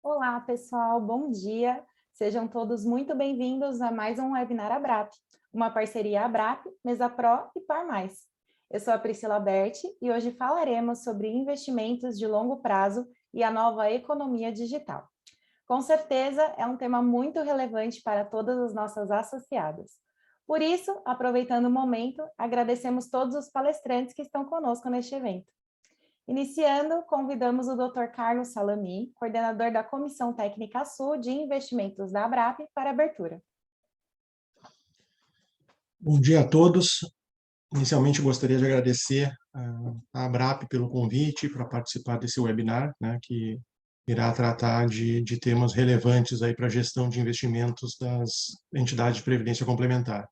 Olá, pessoal, bom dia. Sejam todos muito bem-vindos a mais um webinar Abrap, uma parceria Abrap, Mesapro e Par Mais. Eu sou a Priscila Berti e hoje falaremos sobre investimentos de longo prazo e a nova economia digital. Com certeza, é um tema muito relevante para todas as nossas associadas. Por isso, aproveitando o momento, agradecemos todos os palestrantes que estão conosco neste evento. Iniciando, convidamos o Dr. Carlos Salami, coordenador da Comissão Técnica Sul de Investimentos da Abrap, para a abertura. Bom dia a todos. Inicialmente, gostaria de agradecer a Abrap pelo convite para participar desse webinar, né, que irá tratar de temas relevantes aí para a gestão de investimentos das entidades de previdência complementar.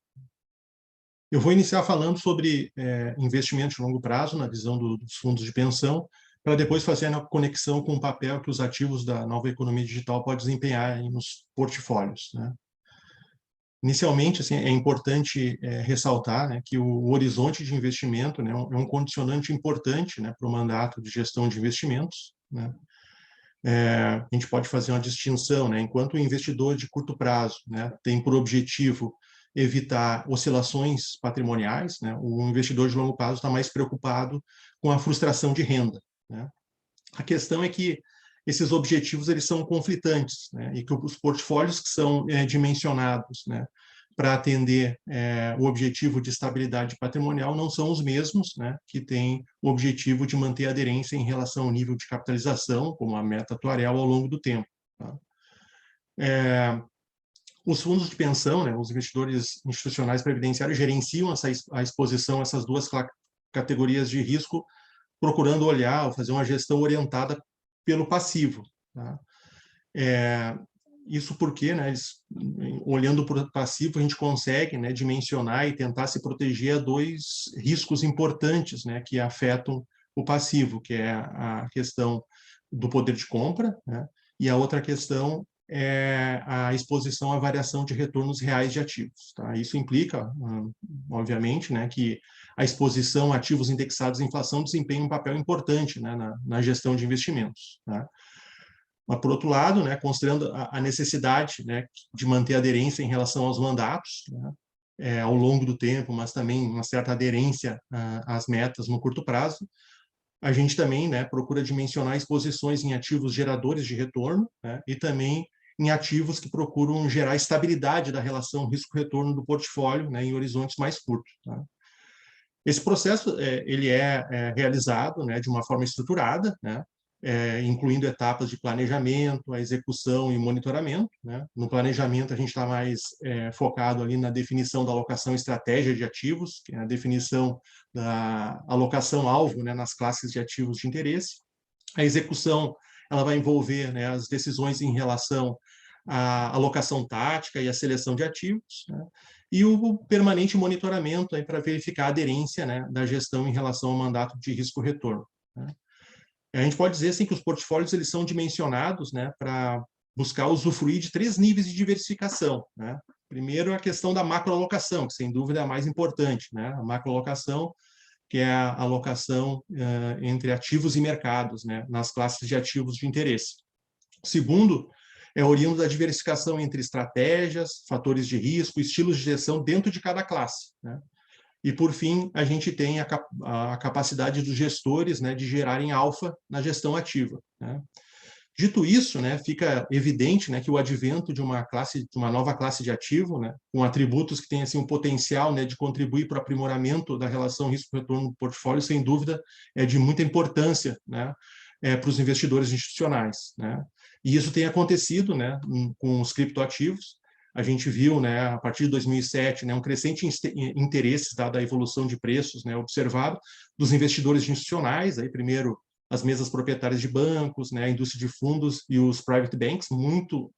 Eu vou iniciar falando sobre investimentos de longo prazo, na visão dos fundos de pensão, para depois fazer a conexão com o papel que os ativos da nova economia digital podem desempenhar aí nos portfólios, né? Inicialmente, assim, é importante ressaltar, né, que o horizonte de investimento, né, é um condicionante importante, né, para o mandato de gestão de investimentos, né? A gente pode fazer uma distinção, né, enquanto o investidor de curto prazo, né, tem por objetivo evitar oscilações patrimoniais, né, o investidor de longo prazo está mais preocupado com a frustração de renda, né? A questão é que esses objetivos eles são conflitantes, né, e que os portfólios que são dimensionados, né, para atender o objetivo de estabilidade patrimonial não são os mesmos, né, que têm o objetivo de manter a aderência em relação ao nível de capitalização, como a meta atuarial, ao longo do tempo. Tá? Os fundos de pensão, né, os investidores institucionais previdenciários gerenciam a exposição a essas duas categorias de risco, procurando olhar ou fazer uma gestão orientada pelo passivo. Tá? Isso porque, né, olhando para o passivo, a gente consegue, né, dimensionar e tentar se proteger a dois riscos importantes, né, que afetam o passivo, que é a questão do poder de compra, né, e a outra questão é a exposição à variação de retornos reais de ativos. Tá? Isso implica, obviamente, né, que a exposição a ativos indexados à inflação desempenha um papel importante, né, na gestão de investimentos. Tá? Mas, por outro lado, né, considerando a necessidade, né, de manter aderência em relação aos mandatos, né, ao longo do tempo, mas também uma certa aderência às metas no curto prazo, a gente também, né, procura dimensionar exposições em ativos geradores de retorno, né, e também em ativos que procuram gerar estabilidade da relação risco-retorno do portfólio, né, em horizontes mais curtos. Tá? Esse processo ele é realizado, né, de uma forma estruturada, né, incluindo etapas de planejamento, a execução e monitoramento. Né? No planejamento, a gente está mais focado ali na definição da alocação estratégia de ativos, que é a definição da alocação-alvo, né, nas classes de ativos de interesse. A execução ela vai envolver, né, as decisões em relação à alocação tática e à seleção de ativos, né? E o permanente monitoramento para verificar a aderência, né, da gestão em relação ao mandato de risco-retorno. Né? A gente pode dizer assim, que os portfólios eles são dimensionados, né, para buscar usufruir de três níveis de diversificação. Né? Primeiro, a questão da macroalocação, que sem dúvida é a mais importante. Né? A macroalocação, que é a alocação entre ativos e mercados, né, nas classes de ativos de interesse. Segundo, é oriundo da diversificação entre estratégias, fatores de risco, estilos de gestão dentro de cada classe. Né? E, por fim, a gente tem a capacidade dos gestores, né, de gerarem alfa na gestão ativa. Né? Dito isso, né, fica evidente, né, que o advento de uma nova classe de ativo, né, com atributos que têm assim, um potencial, né, de contribuir para o aprimoramento da relação risco-retorno do portfólio, sem dúvida, é de muita importância, né, para os investidores institucionais. Né? E isso tem acontecido, né, com os criptoativos. A gente viu, né, a partir de 2007, né, um crescente interesse, dada a evolução de preços, né, observado dos investidores institucionais, aí primeiro as mesas proprietárias de bancos, né, a indústria de fundos e os private banks, muito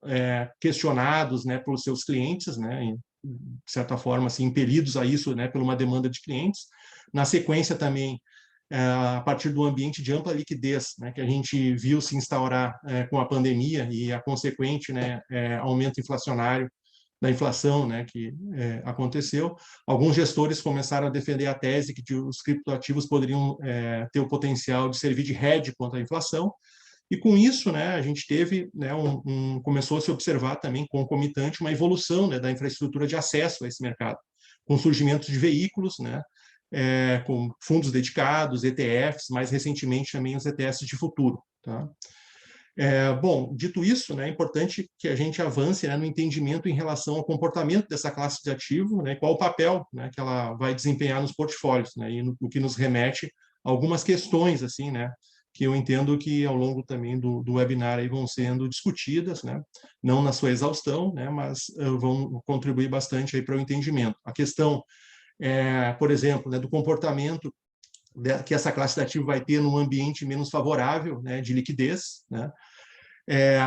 questionados, né, pelos seus clientes, né, de certa forma, assim, impelidos a isso, né, por uma demanda de clientes. Na sequência também, a partir do ambiente de ampla liquidez, né, que a gente viu se instaurar com a pandemia e a consequente, né, aumento inflacionário da inflação, né, que aconteceu, alguns gestores começaram a defender a tese que os criptoativos poderiam ter o potencial de servir de hedge contra a inflação, E com isso, né, a gente teve, né, começou a se observar também concomitante uma evolução, né, da infraestrutura de acesso a esse mercado, com o surgimento de veículos, né, com fundos dedicados, ETFs, mais recentemente também os ETFs de futuro. Tá? Bom, dito isso, né, é importante que a gente avance, né, no entendimento em relação ao comportamento dessa classe de ativo, né, qual o papel, né, que ela vai desempenhar nos portfólios, né, e o que nos remete a algumas questões, assim, né, que eu entendo que ao longo também do webinar aí vão sendo discutidas, né, não na sua exaustão, né, mas vão contribuir bastante aí para o entendimento. A questão, por exemplo, né, do comportamento que essa classe de ativo vai ter num ambiente menos favorável, né, de liquidez, né?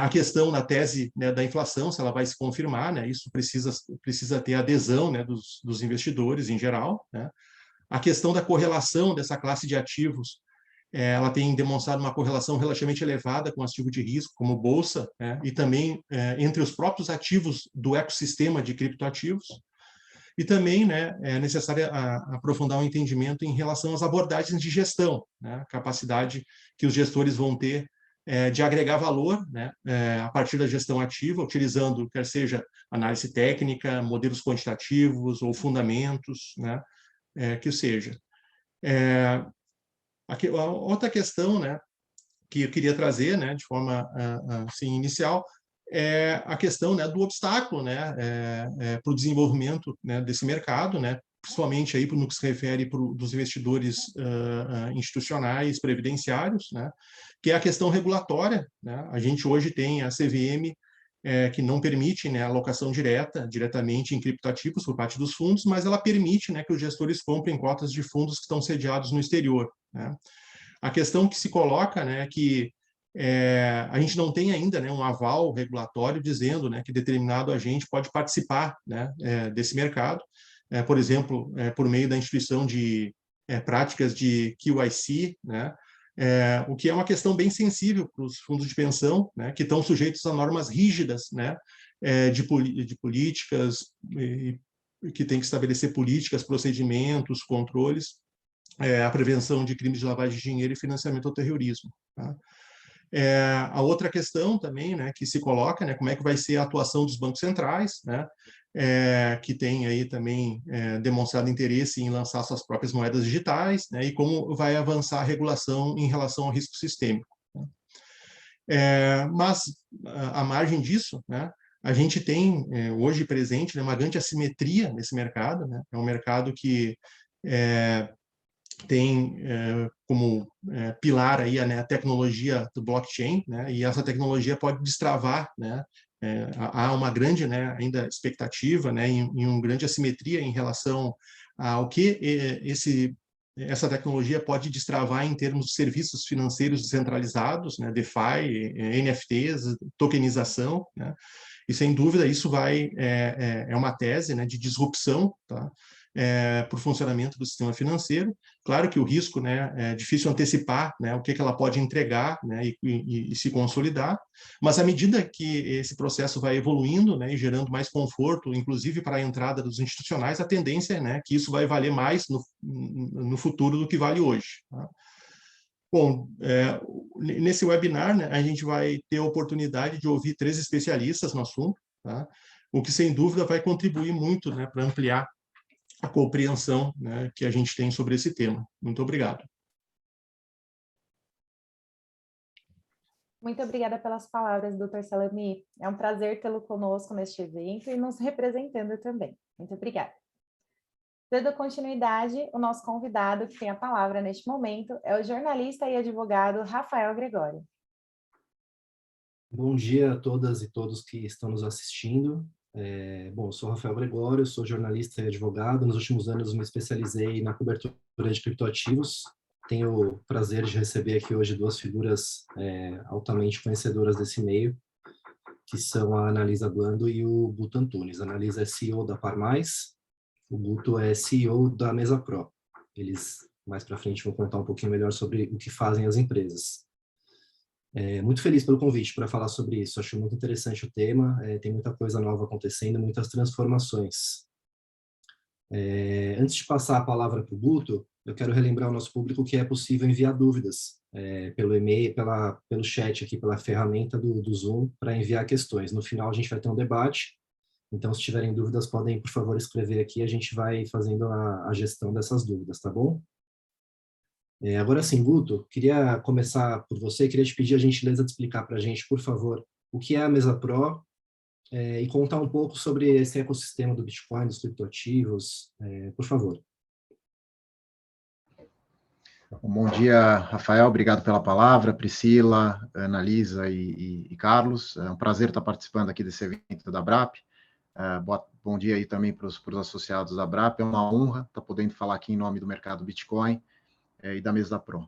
A questão na tese, né, da inflação, se ela vai se confirmar, né, isso precisa ter adesão, né, dos investidores em geral, né? A questão da correlação dessa classe de ativos, ela tem demonstrado uma correlação relativamente elevada com ativo de risco, como bolsa, né, e também entre os próprios ativos do ecossistema de criptoativos. E também, né, é necessário aprofundar um entendimento em relação às abordagens de gestão, né, a capacidade que os gestores vão ter de agregar valor, né, a partir da gestão ativa, utilizando, quer seja análise técnica, modelos quantitativos ou fundamentos, né, que seja. A outra questão, né, que eu queria trazer, né, de forma assim, inicial, é a questão, né, do obstáculo, né, para o desenvolvimento, né, desse mercado, né, principalmente aí no que se refere dos investidores institucionais previdenciários, né, que é a questão regulatória, né. A gente hoje tem a CVM que não permite, né, a alocação diretamente em criptoativos por parte dos fundos, mas ela permite, né, que os gestores comprem cotas de fundos que estão sediados no exterior, né. A questão que se coloca, né, é que a gente não tem ainda, né, um aval regulatório dizendo, né, que determinado agente pode participar, né, desse mercado, por exemplo, por meio da instituição de práticas de QIC, né, o que é uma questão bem sensível para os fundos de pensão, né, que estão sujeitos a normas rígidas, né, de políticas, que tem que estabelecer políticas, procedimentos, controles, a prevenção de crimes de lavagem de dinheiro e financiamento ao terrorismo. Tá? A outra questão também, né, que se coloca, né, como é que vai ser a atuação dos bancos centrais, né, que tem aí também demonstrado interesse em lançar suas próprias moedas digitais, né, e como vai avançar a regulação em relação ao risco sistêmico. Né? Mas, à margem disso, né, a gente tem hoje presente, né, uma grande assimetria nesse mercado, né, é um mercado que tem como pilar aí a tecnologia do blockchain, né, e essa tecnologia pode destravar, né, há uma grande, né, ainda expectativa, né, em uma grande assimetria em relação ao que essa tecnologia pode destravar em termos de serviços financeiros descentralizados, né, DeFi, NFTs, tokenização, né, e sem dúvida isso é uma tese, né, de disrupção, tá? Para o funcionamento do sistema financeiro. Claro que o risco, né, é difícil antecipar, né, o que ela pode entregar, né, e se consolidar, mas à medida que esse processo vai evoluindo, né, e gerando mais conforto, inclusive para a entrada dos institucionais, a tendência é, né, que isso vai valer mais no futuro do que vale hoje. Tá? Bom, nesse webinar, né, a gente vai ter a oportunidade de ouvir 3 especialistas no assunto, tá? O que, sem dúvida, vai contribuir muito, né, para ampliar a compreensão, né, que a gente tem sobre esse tema. Muito obrigado. Muito obrigada pelas palavras, Dr. Salami. É um prazer tê-lo conosco neste evento e nos representando também. Muito obrigada. Dando continuidade, o nosso convidado que tem a palavra neste momento é o jornalista e advogado Rafael Gregório. Bom dia a todas e todos que estão nos assistindo. Bom, eu sou Rafael Gregório, sou jornalista e advogado. Nos últimos anos me especializei na cobertura de criptoativos. Tenho o prazer de receber aqui hoje 2 figuras altamente conhecedoras desse meio, que são a Analisa Blando e o Guto Antunes. A Analisa é CEO da Par Mais, o Guto é CEO da Mesa Pro. Eles, mais para frente, vão contar um pouquinho melhor sobre o que fazem as empresas. Muito feliz pelo convite para falar sobre isso. Acho muito interessante o tema, tem muita coisa nova acontecendo, muitas transformações. Antes de passar a palavra para o Guto, eu quero relembrar ao nosso público que é possível enviar dúvidas pelo e-mail, pelo chat aqui, pela ferramenta do Zoom, para enviar questões. No final, a gente vai ter um debate, então, se tiverem dúvidas, podem, por favor, escrever aqui, a gente vai fazendo a gestão dessas dúvidas, tá bom? Agora sim, Guto, queria começar por você, queria te pedir a gentileza de explicar para a gente, por favor, o que é a Mesa Pro, e contar um pouco sobre esse ecossistema do Bitcoin, dos criptoativos, por favor. Bom dia, Rafael, obrigado pela palavra, Priscila, Analisa e Carlos. É um prazer estar participando aqui desse evento da ABRAP. Bom dia aí também para os associados da ABRAP. É uma honra estar podendo falar aqui em nome do mercado Bitcoin e da Mesa Pro.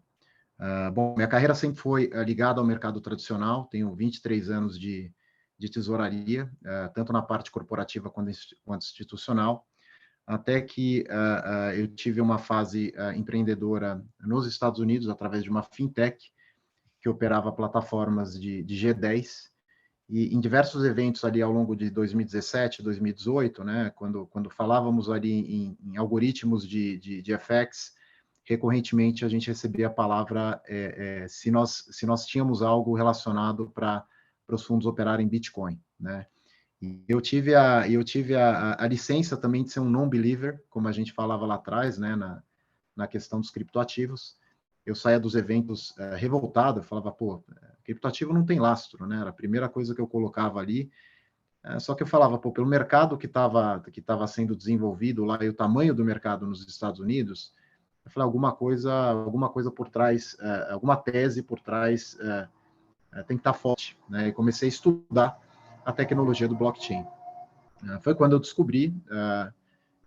Bom, minha carreira sempre foi ligada ao mercado tradicional, tenho 23 anos de tesouraria, tanto na parte corporativa quanto institucional, até que eu tive uma fase empreendedora nos Estados Unidos, através de uma fintech, que operava plataformas de G10, e em diversos eventos ali ao longo de 2017, 2018, né, quando falávamos ali em algoritmos de FX, recorrentemente a gente recebia a palavra se nós tínhamos algo relacionado para os fundos operarem Bitcoin, né? E eu tive a licença também de ser um non-believer, como a gente falava lá atrás, né, na questão dos criptoativos. Eu saía dos eventos revoltado, eu falava, pô, criptoativo não tem lastro, né? Era a primeira coisa que eu colocava ali. Só que eu falava, pô, pelo mercado que estava sendo desenvolvido lá e o tamanho do mercado nos Estados Unidos, eu falei, alguma coisa por trás, alguma tese por trás tem que estar forte, né? E comecei a estudar a tecnologia do blockchain. Foi quando eu descobri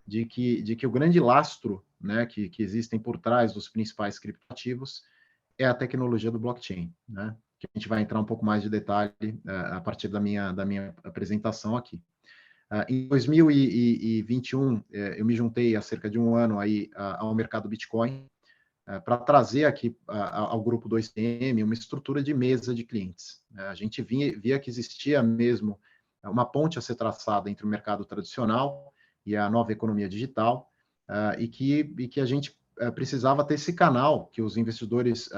de que o grande lastro, né, que existem por trás dos principais criptoativos é a tecnologia do blockchain, né? Que a gente vai entrar um pouco mais de detalhe a partir da minha apresentação aqui. Em 2021, eu me juntei há cerca de um ano aí ao mercado Bitcoin para trazer aqui ao grupo 2TM uma estrutura de mesa de clientes. A gente via que existia mesmo uma ponte a ser traçada entre o mercado tradicional e a nova economia digital, e que a gente precisava ter esse canal que os investidores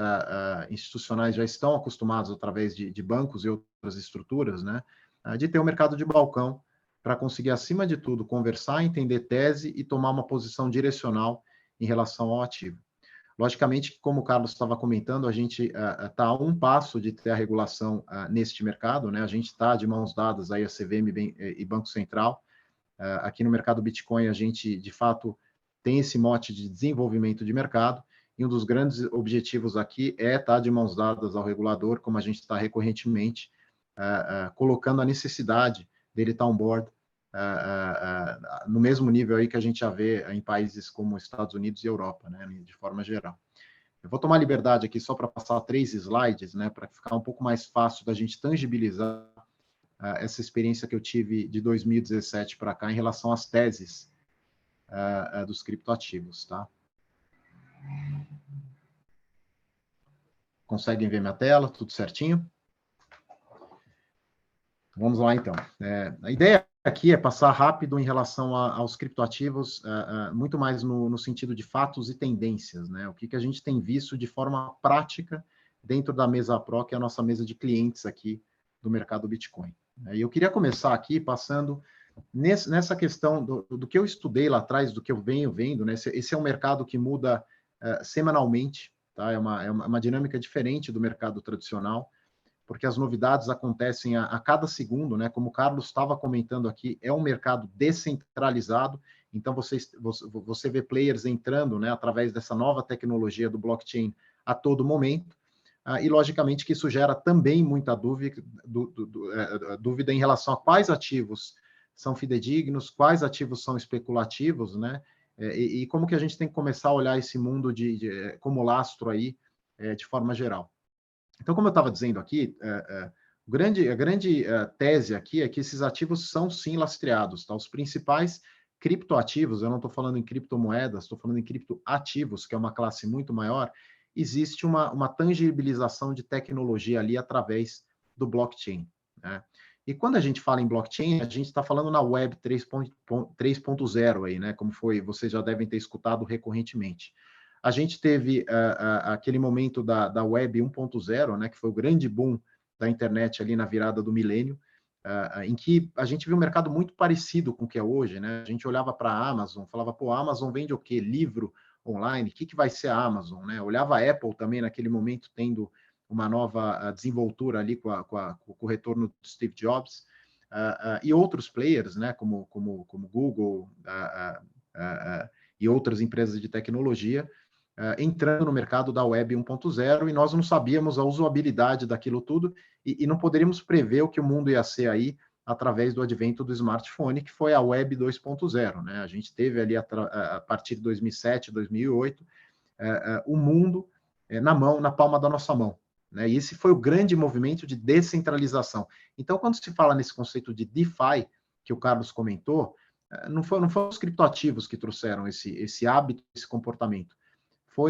institucionais já estão acostumados através de bancos e outras estruturas, né, de ter um mercado de balcão para conseguir, acima de tudo, conversar, entender tese e tomar uma posição direcional em relação ao ativo. Logicamente, como o Carlos estava comentando, a gente está a um passo de ter a regulação neste mercado, né? A gente está de mãos dadas aí a CVM e Banco Central. Aqui no mercado Bitcoin, a gente, de fato, tem esse mote de desenvolvimento de mercado, e um dos grandes objetivos aqui é estar de mãos dadas ao regulador, como a gente está recorrentemente, colocando a necessidade dele estar on board no mesmo nível aí que a gente já vê em países como Estados Unidos e Europa, né, de forma geral. Eu vou tomar liberdade aqui só para passar 3 slides, né, para ficar um pouco mais fácil da gente tangibilizar essa experiência que eu tive de 2017 para cá em relação às teses dos criptoativos, tá? Conseguem ver minha tela? Tudo certinho? Vamos lá, então. A ideia aqui é passar rápido em relação aos criptoativos, muito mais no sentido de fatos e tendências, né? O que a gente tem visto de forma prática dentro da Mesa Pro, que é a nossa mesa de clientes aqui do mercado Bitcoin. E eu queria começar aqui passando nessa questão do que eu estudei lá atrás, do que eu venho vendo, né? Esse é um mercado que muda semanalmente, tá? É uma dinâmica diferente do mercado tradicional, porque as novidades acontecem a cada segundo, né? Como o Carlos estava comentando aqui, é um mercado descentralizado, então você vê players entrando, né, através dessa nova tecnologia do blockchain a todo momento, e logicamente que isso gera também muita dúvida em relação a quais ativos são fidedignos, quais ativos são especulativos, né? E como que a gente tem que começar a olhar esse mundo como lastro aí, de forma geral. Então, como eu estava dizendo aqui, a grande tese aqui é que esses ativos são sim lastreados, tá? Os principais criptoativos, eu não estou falando em criptomoedas, estou falando em criptoativos, que é uma classe muito maior, existe uma tangibilização de tecnologia ali através do blockchain, né? E quando a gente fala em blockchain, a gente está falando na Web 3.0 aí, né? Como vocês já devem ter escutado recorrentemente. a gente teve aquele momento da Web 1.0, né, que foi o grande boom da internet ali na virada do milênio, em que a gente viu um mercado muito parecido com o que é hoje, né? A gente olhava para a Amazon, falava, pô, a Amazon vende o quê? Livro online? O que vai ser a Amazon, né? Olhava a Apple também naquele momento tendo uma nova desenvoltura ali com o retorno do Steve Jobs, e outros players, né? Como Google e outras empresas de tecnologia, entrando no mercado da Web 1.0, e nós não sabíamos a usabilidade daquilo tudo, e não poderíamos prever o que o mundo ia ser aí através do advento do smartphone, que foi a Web 2.0, né? A gente teve ali, a partir de 2007, 2008, o mundo na palma da nossa mão, né? E esse foi o grande movimento de descentralização. Então, quando se fala nesse conceito de DeFi, que o Carlos comentou, não foram os criptoativos que trouxeram esse hábito, esse comportamento.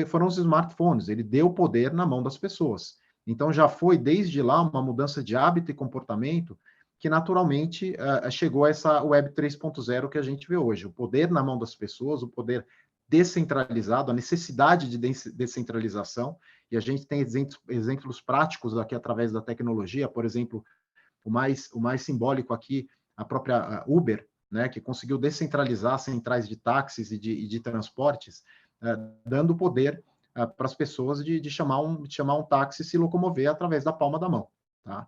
Foram os smartphones, ele deu poder na mão das pessoas. Então, já foi, desde lá, uma mudança de hábito e comportamento que, naturalmente, chegou a essa Web 3.0 que a gente vê hoje. O poder na mão das pessoas, o poder descentralizado, a necessidade de descentralização, e a gente tem exemplos práticos aqui através da tecnologia, por exemplo, o mais simbólico aqui, a própria Uber, né, que conseguiu descentralizar centrais de táxis e de transportes, dando poder para as pessoas de chamar um táxi e se locomover através da palma da mão. Tá?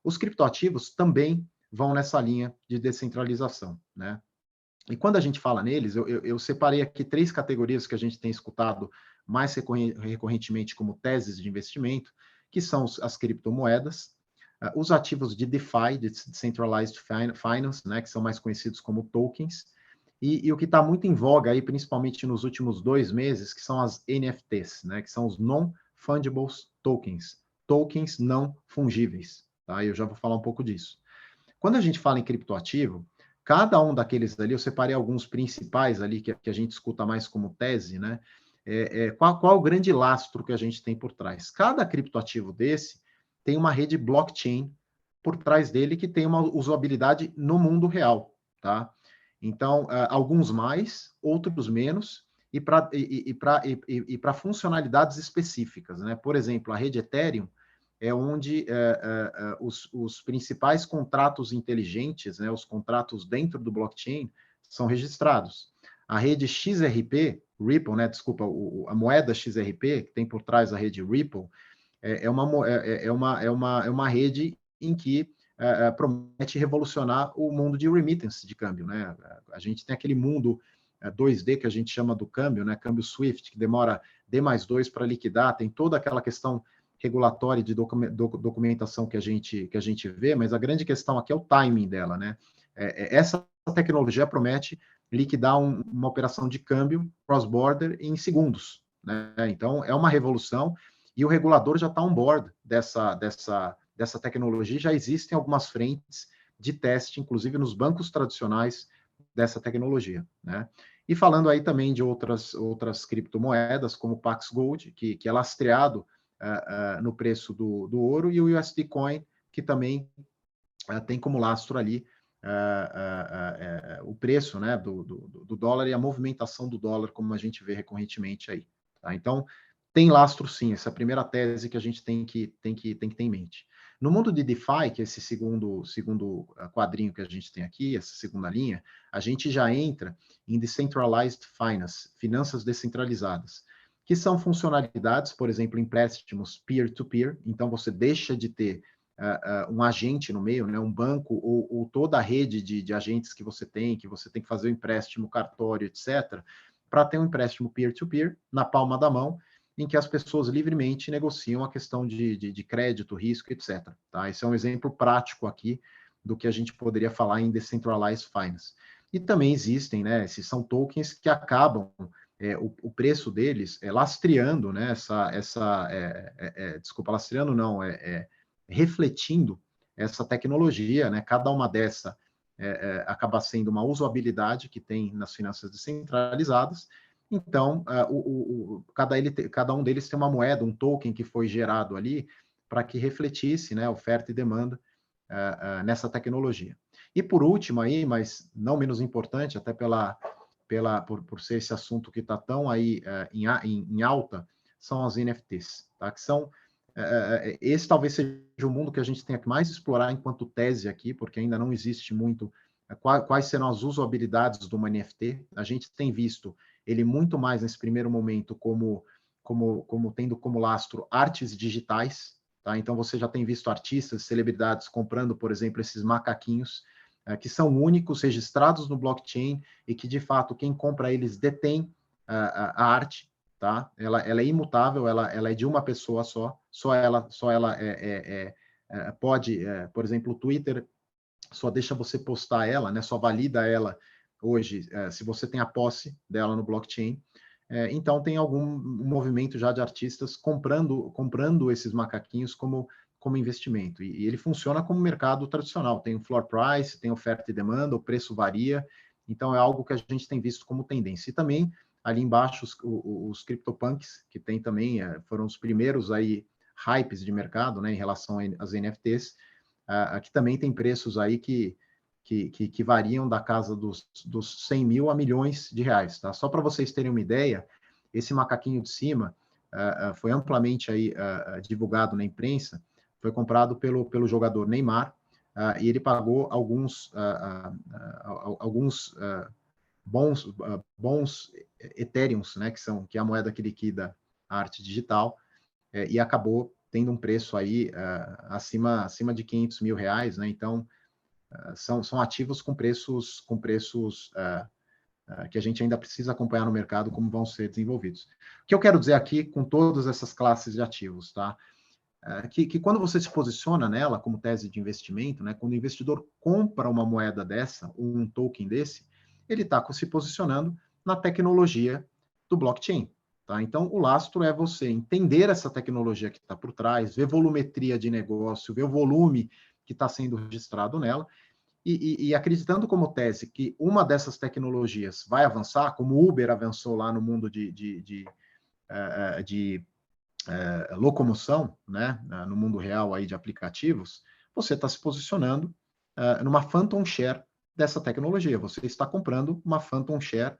Os criptoativos também vão nessa linha de descentralização, né? E quando a gente fala neles, eu separei aqui 3 categorias que a gente tem escutado mais recorrentemente como teses de investimento, que são as criptomoedas, os ativos de DeFi, de Decentralized Finance, né, que são mais conhecidos como tokens, e o que está muito em voga aí, principalmente nos últimos 2 meses, que são as NFTs, né, que são os Non-Fungible Tokens, tokens não fungíveis. Tá? Eu já vou falar um pouco disso. Quando a gente fala em criptoativo, cada um daqueles ali, eu separei alguns principais ali que a gente escuta mais como tese, né? Qual o grande lastro que a gente tem por trás? Cada criptoativo desse tem uma rede blockchain por trás dele que tem uma usabilidade no mundo real, tá? Então, alguns mais, outros menos, e para funcionalidades específicas, né? Por exemplo, a rede Ethereum é onde os principais contratos inteligentes, né, os contratos dentro do blockchain, são registrados. A rede XRP, Ripple, né, desculpa, a moeda XRP, que tem por trás a rede Ripple, é uma rede em que promete revolucionar o mundo de remittance de câmbio, né? A gente tem aquele mundo 2D que a gente chama do câmbio, né? Câmbio SWIFT, que demora D+2 para liquidar, tem toda aquela questão regulatória de documentação que a gente vê, mas a grande questão aqui é o timing dela, né? Essa tecnologia promete liquidar uma operação de câmbio cross-border em segundos, né? Então, é uma revolução, e o regulador já está on board dessa tecnologia. Já existem algumas frentes de teste, inclusive nos bancos tradicionais dessa tecnologia, né? E falando aí também de outras criptomoedas, como o Pax Gold, que é lastreado no preço do ouro, e o USD Coin, que também tem como lastro ali o preço, né, do dólar e a movimentação do dólar, como a gente vê recorrentemente aí. Tá? Então, tem lastro sim, essa é a primeira tese que a gente tem que ter em mente. No mundo de DeFi, que é esse segundo quadrinho que a gente tem aqui, essa segunda linha, a gente já entra em Decentralized Finance, finanças descentralizadas, que são funcionalidades, por exemplo, empréstimos peer-to-peer, então você deixa de ter um agente no meio, né, um banco, ou toda a rede de agentes que você tem que fazer o empréstimo, cartório, etc., para ter um empréstimo peer-to-peer na palma da mão, em que as pessoas livremente negociam a questão de crédito, risco, etc. Tá? Esse é um exemplo prático aqui do que a gente poderia falar em Decentralized Finance. E também existem, né, esses são tokens que acabam, o preço deles lastreando, né, desculpa, lastreando não, refletindo essa tecnologia, né, cada uma dessa acaba sendo uma usabilidade que tem nas finanças descentralizadas. Então, cada um deles tem uma moeda, um token que foi gerado ali para que refletisse, né, oferta e demanda nessa tecnologia. E por último aí, mas não menos importante, até pela por ser esse assunto que está tão aí em alta, são as NFTs, tá? Que são esse talvez seja o mundo que a gente tenha que mais explorar enquanto tese aqui, porque ainda não existe muito quais serão as usabilidades do NFT. A gente tem visto ele muito mais nesse primeiro momento como tendo como lastro artes digitais, tá? Então você já tem visto artistas, celebridades comprando, por exemplo, esses macaquinhos que são únicos, registrados no blockchain e que de fato quem compra eles detém a arte. Tá? Ela é imutável, ela é de uma pessoa só ela pode, por exemplo, o Twitter só deixa você postar ela, né? Só valida ela hoje, se você tem a posse dela no blockchain. Então tem algum movimento já de artistas comprando esses macaquinhos como investimento, e ele funciona como mercado tradicional, tem o floor price, tem oferta e demanda, o preço varia, então é algo que a gente tem visto como tendência. E também ali embaixo os CryptoPunks, que tem também, foram os primeiros aí hypes de mercado, né, em relação às NFTs, que também tem preços aí que variam da casa dos 100 mil a milhões de reais, tá? Só para vocês terem uma ideia, esse macaquinho de cima foi amplamente aí divulgado na imprensa, foi comprado pelo jogador Neymar, e ele pagou alguns bons Ethereums, né, que é a moeda que liquida a arte digital, e acabou tendo um preço aí acima de 500 mil reais, né? Então são ativos com preços que a gente ainda precisa acompanhar no mercado como vão ser desenvolvidos. O que eu quero dizer aqui com todas essas classes de ativos, tá? Que quando você se posiciona nela como tese de investimento, né, quando o investidor compra uma moeda dessa, um token desse, ele está se posicionando na tecnologia do blockchain. Tá? Então, o lastro é você entender essa tecnologia que está por trás, ver volumetria de negócio, ver o volume que está sendo registrado nela, e acreditando como tese que uma dessas tecnologias vai avançar, como o Uber avançou lá no mundo de locomoção, né, no mundo real aí de aplicativos, você está se posicionando numa phantom share dessa tecnologia. Você está comprando uma phantom share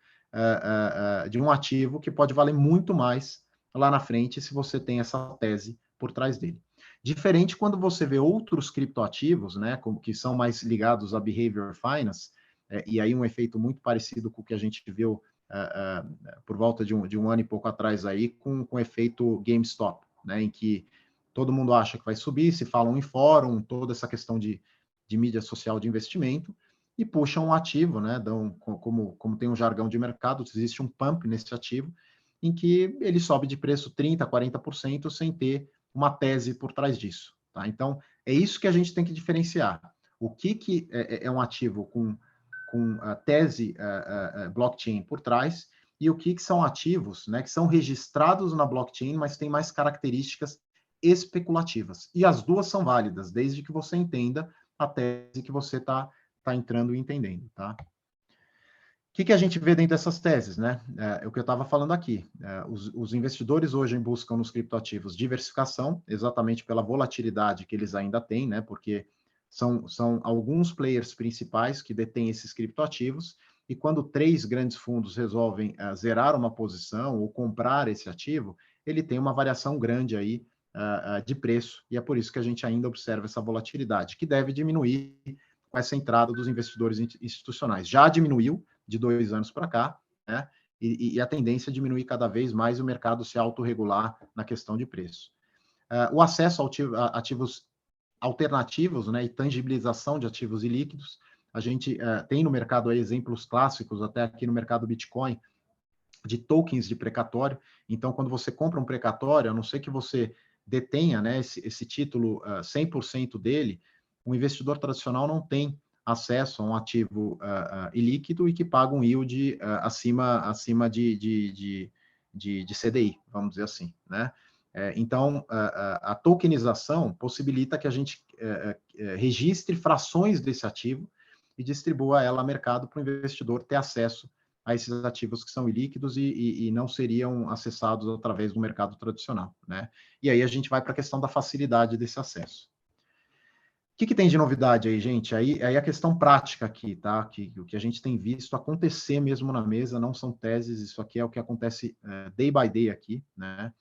de um ativo que pode valer muito mais lá na frente se você tem essa tese por trás dele. Diferente quando você vê outros criptoativos, né, que são mais ligados a behavior finance, e aí um efeito muito parecido com o que a gente viu por volta de um ano e pouco atrás aí, com o efeito GameStop, né, em que todo mundo acha que vai subir, se falam em fórum, toda essa questão de mídia social de investimento, e puxam um ativo, né, como tem um jargão de mercado, existe um pump nesse ativo, em que ele sobe de preço 30%, 40% sem ter uma tese por trás disso. Tá? Então, é isso que a gente tem que diferenciar. O que é um ativo com a tese blockchain por trás, e o que são ativos, né, que são registrados na blockchain, mas têm mais características especulativas. E as duas são válidas, desde que você entenda a tese que você está entrando e entendendo. Tá? O que a gente vê dentro dessas teses? Né? É o que eu estava falando aqui. Os investidores hoje buscam nos criptoativos diversificação, exatamente pela volatilidade que eles ainda têm, né? Porque são alguns players principais que detêm esses criptoativos, e quando 3 grandes fundos resolvem zerar uma posição ou comprar esse ativo, ele tem uma variação grande aí de preço, e é por isso que a gente ainda observa essa volatilidade, que deve diminuir com essa entrada dos investidores institucionais. Já diminuiu de 2 anos para cá, né? E a tendência é diminuir cada vez mais, o mercado se autorregular na questão de preço. O acesso a ativos alternativos, né, e tangibilização de ativos ilíquidos, a gente tem no mercado aí exemplos clássicos, até aqui no mercado Bitcoin, de tokens de precatório. Então, quando você compra um precatório, a não ser que você detenha, né, esse título 100% dele, o investidor tradicional não tem acesso a um ativo ilíquido e que paga um yield acima de CDI, vamos dizer assim, né? Então, a tokenização possibilita que a gente registre frações desse ativo e distribua ela ao mercado para o investidor ter acesso a esses ativos que são ilíquidos e não seriam acessados através do mercado tradicional, né? E aí a gente vai para a questão da facilidade desse acesso. que tem de novidade aí, gente? Aí a questão prática aqui, tá? Que o que a gente tem visto acontecer mesmo na mesa, não são teses, isso aqui é o que acontece day by day aqui, né?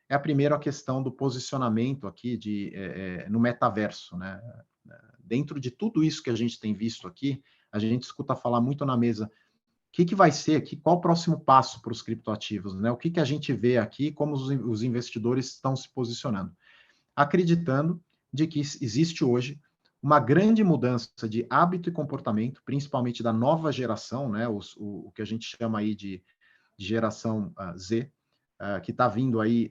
É a primeira questão do posicionamento aqui no metaverso, né? Dentro de tudo isso que a gente tem visto aqui, a gente escuta falar muito na mesa, o que vai ser aqui, qual o próximo passo para os criptoativos, né? O que a gente vê aqui, como os investidores estão se posicionando, acreditando de que existe hoje uma grande mudança de hábito e comportamento, principalmente da nova geração, né? O que a gente chama aí de geração Z, que está vindo aí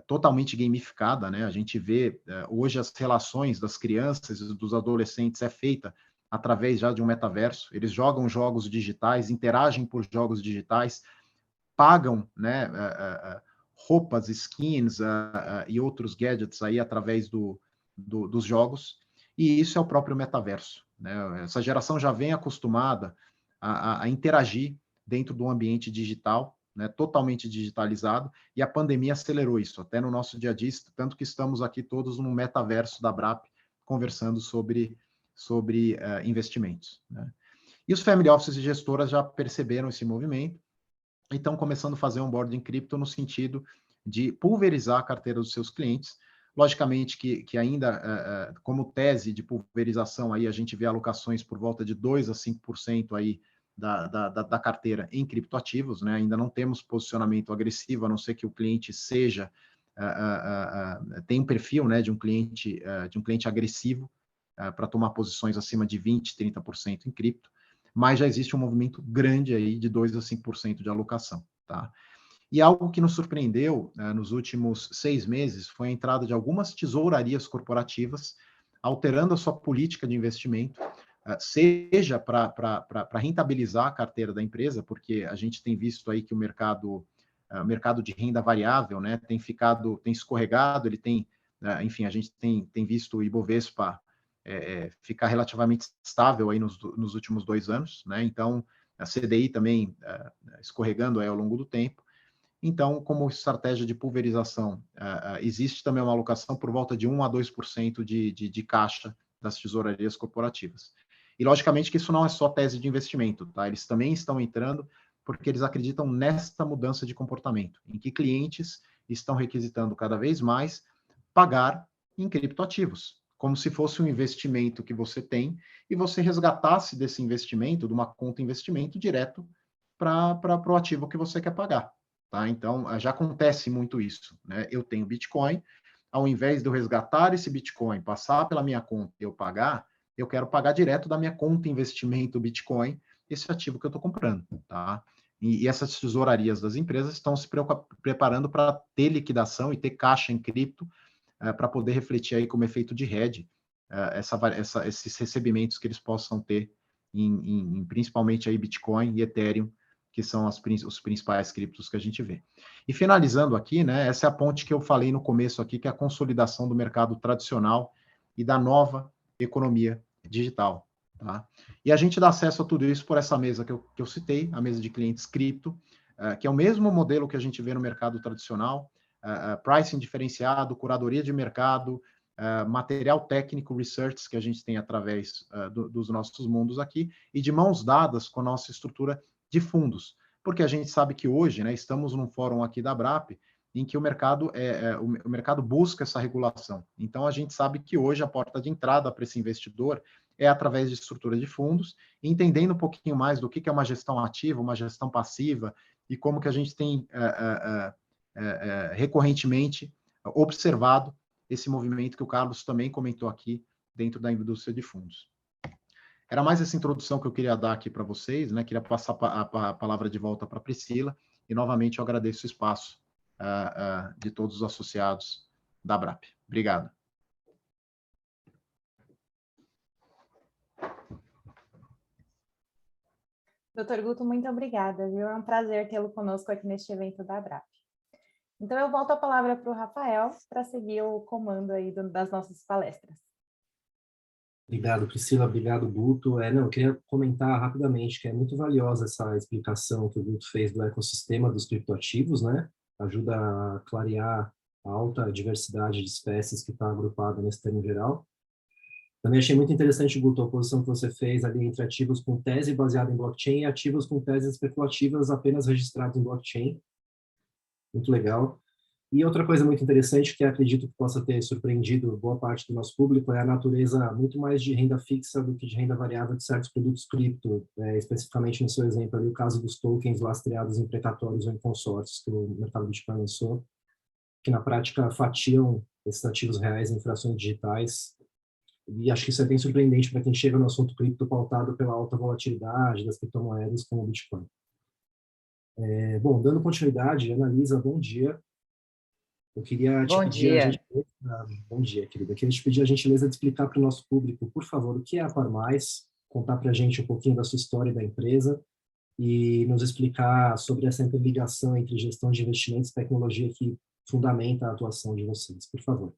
totalmente gamificada, né? A gente vê hoje as relações das crianças e dos adolescentes é feita através já de um metaverso. Eles jogam jogos digitais, interagem por jogos digitais, pagam, né, roupas, skins e outros gadgets aí através dos jogos, e isso é o próprio metaverso, né? Essa geração já vem acostumada a interagir dentro do ambiente digital, né, totalmente digitalizado, e a pandemia acelerou isso, até no nosso dia a dia, tanto que estamos aqui todos no metaverso da Brap, conversando sobre investimentos, né? E os family offices e gestoras já perceberam esse movimento, e estão começando a fazer onboarding cripto no sentido de pulverizar a carteira dos seus clientes. Logicamente que ainda, como tese de pulverização, aí a gente vê alocações por volta de 2% a 5% aí da carteira em criptoativos, né? Ainda não temos posicionamento agressivo, a não ser que o cliente seja, tem um perfil, né, de um cliente agressivo, para tomar posições acima de 20%, 30% em cripto, mas já existe um movimento grande aí de 2% a 5% de alocação, tá? E algo que nos surpreendeu nos últimos 6 meses foi a entrada de algumas tesourarias corporativas, alterando a sua política de investimento, seja para rentabilizar a carteira da empresa, porque a gente tem visto aí que o mercado de renda variável, né, tem escorregado, ele tem, enfim, a gente tem visto o Ibovespa ficar relativamente estável aí nos últimos 2 anos, né? Então, a CDI também escorregando aí ao longo do tempo. Então, como estratégia de pulverização, existe também uma alocação por volta de 1% a 2% de caixa das tesourarias corporativas. E, logicamente, que isso não é só tese de investimento, tá? Eles também estão entrando porque eles acreditam nesta mudança de comportamento, em que clientes estão requisitando cada vez mais pagar em criptoativos, como se fosse um investimento que você tem e você resgatasse desse investimento, de uma conta investimento, direto para o ativo que você quer pagar. Tá? Então, já acontece muito isso, né? Eu tenho Bitcoin, ao invés de eu resgatar esse Bitcoin, passar pela minha conta e eu pagar, eu quero pagar direto da minha conta investimento Bitcoin esse ativo que eu estou comprando. Tá? E essas tesourarias das empresas estão se preparando para ter liquidação e ter caixa em cripto, para poder refletir aí como efeito de hedge esses recebimentos que eles possam ter em principalmente aí Bitcoin e Ethereum, que são os principais criptos que a gente vê. E finalizando aqui, né, essa é a ponte que eu falei no começo aqui, que é a consolidação do mercado tradicional e da nova economia digital. Tá? E a gente dá acesso a tudo isso por essa mesa que eu citei, a mesa de clientes cripto, que é o mesmo modelo que a gente vê no mercado tradicional, pricing diferenciado, curadoria de mercado, material técnico, research que a gente tem através dos nossos mundos aqui, e de mãos dadas com a nossa estrutura de fundos, porque a gente sabe que hoje, né, estamos num fórum aqui da Brap, em que o mercado busca essa regulação. Então, a gente sabe que hoje a porta de entrada para esse investidor é através de estrutura de fundos, entendendo um pouquinho mais do que é uma gestão ativa, uma gestão passiva, e como que a gente tem recorrentemente observado esse movimento que o Carlos também comentou aqui dentro da indústria de fundos. Era mais essa introdução que eu queria dar aqui para vocês, né? Queria passar a palavra de volta para a Priscila, e novamente eu agradeço o espaço de todos os associados da Brap. Obrigado. Doutor Guto, muito obrigada, viu? É um prazer tê-lo conosco aqui neste evento da Brap. Então, eu volto a palavra para o Rafael para seguir o comando aí das nossas palestras. Obrigado, Priscila. Obrigado, Guto. Eu queria comentar rapidamente que é muito valiosa essa explicação que o Guto fez do ecossistema dos criptoativos, né? Ajuda a clarear a alta diversidade de espécies que está agrupada nesse termo geral. Também achei muito interessante, Guto, a oposição que você fez ali entre ativos com tese baseada em blockchain e ativos com teses especulativas apenas registrados em blockchain. Muito legal. E outra coisa muito interessante, que acredito que possa ter surpreendido boa parte do nosso público, é a natureza muito mais de renda fixa do que de renda variável de certos produtos cripto, especificamente no seu exemplo ali, o caso dos tokens lastreados em precatórios ou em consórcios que o mercado Bitcoin lançou, que na prática fatiam esses ativos reais em frações digitais. E acho que isso é bem surpreendente para quem chega no assunto cripto pautado pela alta volatilidade das criptomoedas como o Bitcoin. Bom, dando continuidade, Analisa, bom dia. Eu queria te pedir a gentileza... Bom dia, querida. Eu queria te pedir a gentileza de explicar para o nosso público, por favor, o que é a Par Mais, contar para a gente um pouquinho da sua história e da empresa e nos explicar sobre essa interligação entre gestão de investimentos e tecnologia que fundamenta a atuação de vocês. Por favor.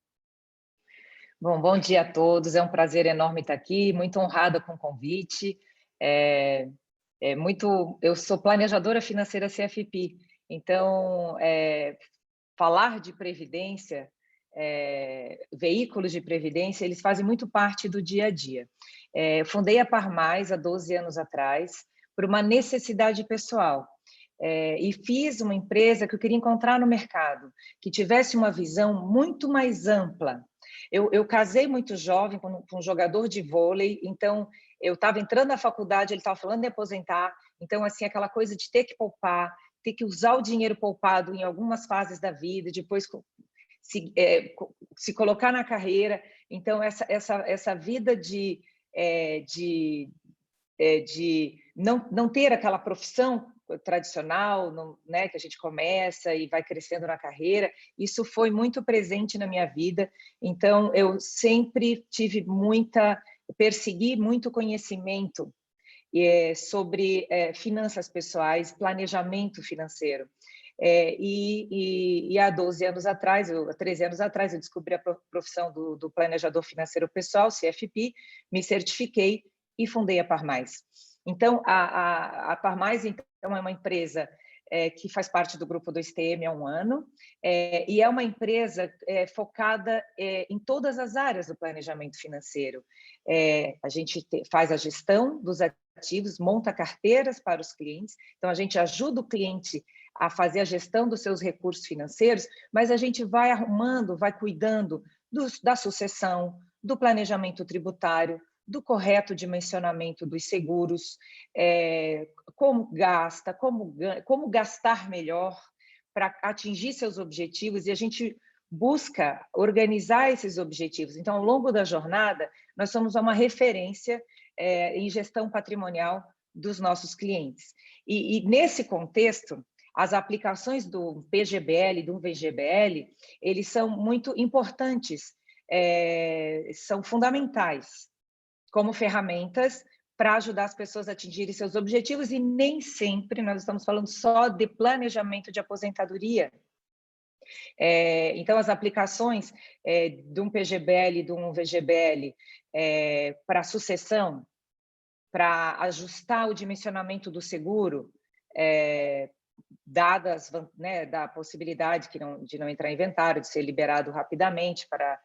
Bom dia a todos. É um prazer enorme estar aqui, muito honrada com o convite. Eu sou planejadora financeira CFP, então falar de previdência, veículos de previdência, eles fazem muito parte do dia a dia. Eu fundei a Par Mais há 12 anos atrás por uma necessidade pessoal. E fiz uma empresa que eu queria encontrar no mercado, que tivesse uma visão muito mais ampla. Eu casei muito jovem com um jogador de vôlei, então eu estava entrando na faculdade, ele estava falando de aposentar, então assim, aquela coisa de ter que poupar, ter que usar o dinheiro poupado em algumas fases da vida, depois se colocar na carreira. Então essa vida de não ter aquela profissão tradicional, né, que a gente começa e vai crescendo na carreira, isso foi muito presente na minha vida. Então, eu sempre persegui muito conhecimento sobre finanças pessoais, planejamento financeiro. E há 12 anos atrás, há 13 anos atrás, eu descobri a profissão do planejador financeiro pessoal, CFP, me certifiquei e fundei a Par Mais. Então, a Par Mais então, é uma empresa que faz parte do grupo do STM há um ano, e é uma empresa focada em todas as áreas do planejamento financeiro. A gente faz a gestão dos ativos, monta carteiras para os clientes, então a gente ajuda o cliente a fazer a gestão dos seus recursos financeiros, mas a gente vai arrumando, vai cuidando da sucessão, do planejamento tributário, do correto dimensionamento dos seguros, como gasta, como gastar melhor para atingir seus objetivos, e a gente busca organizar esses objetivos. Então, ao longo da jornada, nós somos uma referência em gestão patrimonial dos nossos clientes. E nesse contexto, as aplicações do PGBL e do VGBL, eles são muito importantes, são fundamentais como ferramentas para ajudar as pessoas a atingirem seus objetivos, e nem sempre nós estamos falando só de planejamento de aposentadoria. Então, as aplicações de um PGBL e de um VGBL para sucessão, para ajustar o dimensionamento do seguro, dadas, né, da possibilidade de não entrar em inventário, de ser liberado rapidamente para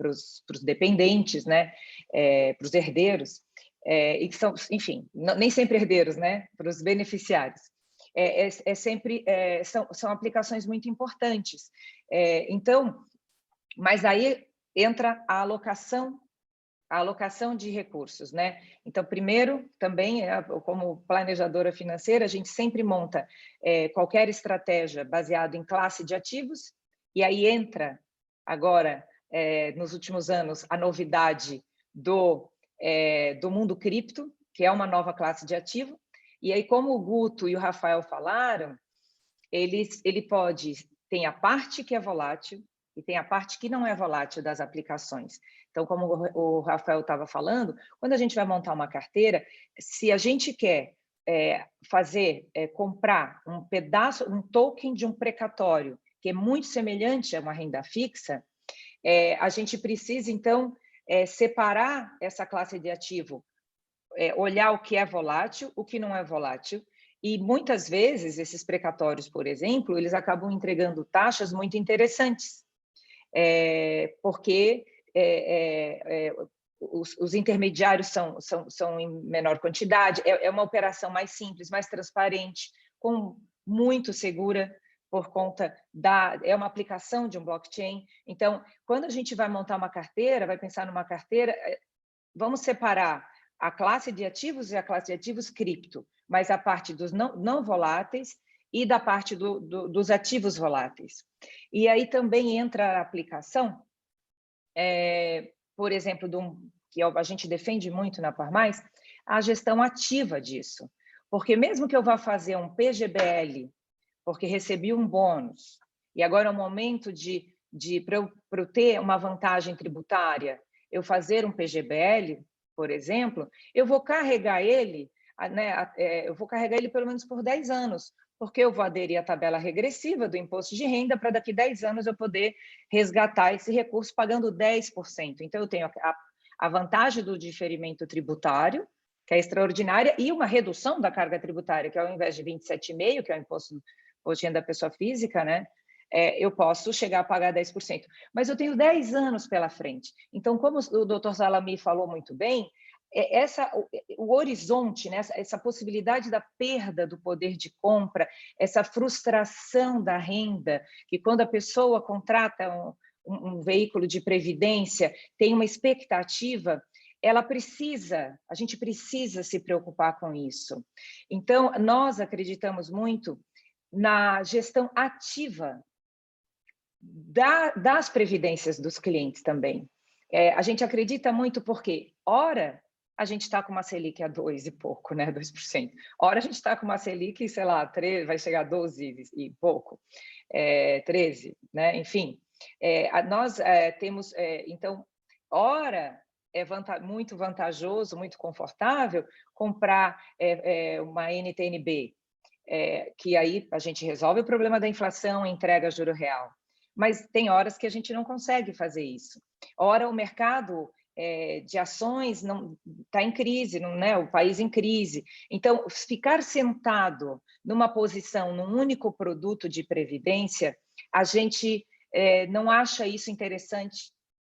os dependentes, né, para os herdeiros, e que são, enfim, nem sempre herdeiros, né, para os beneficiários. São aplicações muito importantes. Então, mas aí entra a alocação de recursos, né? Então, primeiro, também, como planejadora financeira, a gente sempre monta qualquer estratégia baseada em classe de ativos, e aí entra agora, nos últimos anos, a novidade do mundo cripto, que é uma nova classe de ativo. E aí, como o Guto e o Rafael falaram, tem a parte que é volátil e tem a parte que não é volátil das aplicações. Então, como o Rafael estava falando, quando a gente vai montar uma carteira, se a gente quer comprar um token de um precatório, que é muito semelhante a uma renda fixa, a gente precisa, então, separar essa classe de ativo, olhar o que é volátil, o que não é volátil, e muitas vezes esses precatórios, por exemplo, eles acabam entregando taxas muito interessantes, porque os intermediários são em menor quantidade, é uma operação mais simples, mais transparente, muito segura, por conta é uma aplicação de um blockchain. Então, quando a gente vai montar uma carteira, vai pensar numa carteira, vamos separar a classe de ativos e a classe de ativos cripto, mas a parte dos não voláteis e da parte dos ativos voláteis. E aí também entra a aplicação, por exemplo, que a gente defende muito na Par Mais, a gestão ativa disso. Porque mesmo que eu vá fazer um PGBL, porque recebi um bônus, e agora é o momento para eu ter uma vantagem tributária, eu fazer um PGBL, por exemplo, eu vou carregar ele, né, eu vou carregar ele pelo menos por 10 anos, porque eu vou aderir à tabela regressiva do imposto de renda para daqui 10 anos eu poder resgatar esse recurso pagando 10%. Então, eu tenho a vantagem do diferimento tributário, que é extraordinária, e uma redução da carga tributária, que ao invés de 27,5%, que é o imposto de renda da pessoa física, né, eu posso chegar a pagar 10%. Mas eu tenho 10 anos pela frente. Então, como o doutor Salami falou muito bem, o horizonte, né, essa possibilidade da perda do poder de compra, essa frustração da renda, que quando a pessoa contrata um veículo de previdência, tem uma expectativa, a gente precisa se preocupar com isso. Então, nós acreditamos muito na gestão ativa das previdências dos clientes também. A gente acredita muito porque, ora, a gente está com uma Selic a 2 e pouco, né, 2%. Ora, a gente está com uma Selic, sei lá, 3, vai chegar a 12 e pouco, 13, né, enfim. Nós temos, então, ora, muito vantajoso, muito confortável comprar uma NTNB, que aí a gente resolve o problema da inflação e entrega juro real. Mas tem horas que a gente não consegue fazer isso. Ora, o mercado de ações não está em crise, não, né? O país em crise. Então, ficar sentado numa posição, num único produto de previdência, a gente não acha isso interessante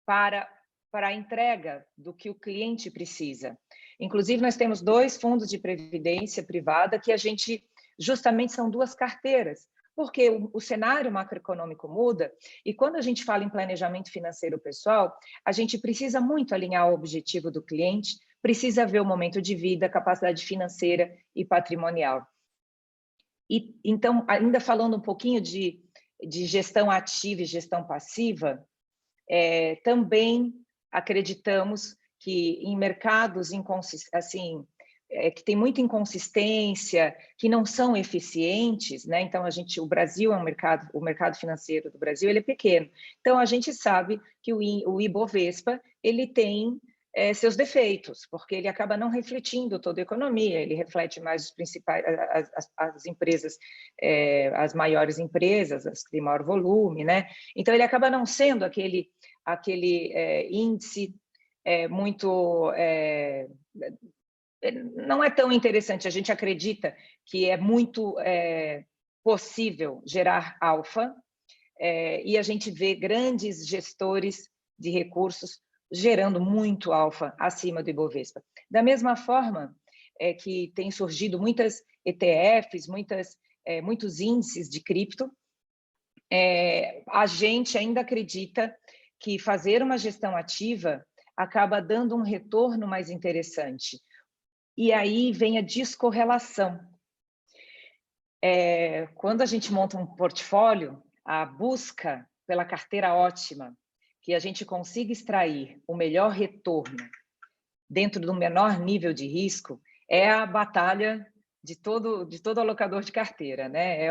para a entrega do que o cliente precisa. Inclusive, nós temos 2 fundos de previdência privada que a gente, justamente, são 2 carteiras, porque o cenário macroeconômico muda e quando a gente fala em planejamento financeiro pessoal, a gente precisa muito alinhar o objetivo do cliente, precisa ver o momento de vida, capacidade financeira e patrimonial. E, então, ainda falando um pouquinho de gestão ativa e gestão passiva, também acreditamos que em mercados assim, que tem muita inconsistência, que não são eficientes, né? Então o Brasil é o mercado financeiro do Brasil ele é pequeno. Então a gente sabe que o Ibovespa ele tem seus defeitos, porque ele acaba não refletindo toda a economia, ele reflete mais os principais as empresas, as maiores empresas, as que têm maior volume, né? Então ele acaba não sendo aquele índice muito não é tão interessante. A gente acredita que é muito possível gerar alfa e a gente vê grandes gestores de recursos gerando muito alfa acima do Ibovespa. Da mesma forma que tem surgido muitas ETFs, muitos índices de cripto, a gente ainda acredita que fazer uma gestão ativa acaba dando um retorno mais interessante. E aí vem a descorrelação. Quando a gente monta um portfólio, a busca pela carteira ótima, que a gente consiga extrair o melhor retorno dentro do menor nível de risco, é a batalha de todo alocador de carteira, né?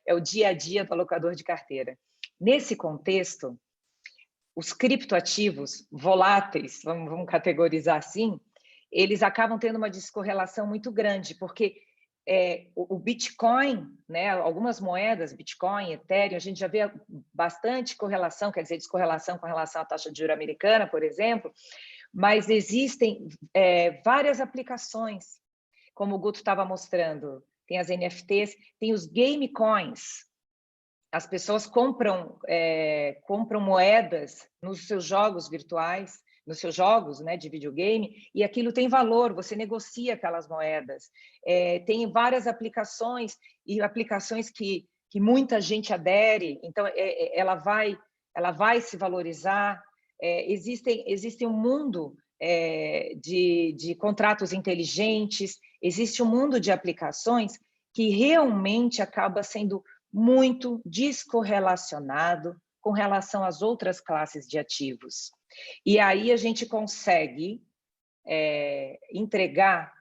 É o dia a dia do alocador de carteira. Nesse contexto, os criptoativos voláteis, vamos categorizar assim, eles acabam tendo uma descorrelação muito grande, porque o Bitcoin, né, algumas moedas, Bitcoin, Ethereum, a gente já vê bastante correlação, quer dizer, descorrelação com relação à taxa de juros americana, por exemplo, mas existem várias aplicações, como o Guto estava mostrando, tem as NFTs, tem os game coins. as pessoas compram moedas nos seus jogos virtuais, nos seus jogos, né, de videogame, e aquilo tem valor, você negocia aquelas moedas. Tem várias aplicações, e aplicações que muita gente adere, então ela vai se valorizar. Existe um mundo de contratos inteligentes, existe um mundo de aplicações que realmente acaba sendo muito descorrelacionado com relação às outras classes de ativos. E aí a gente consegue entregar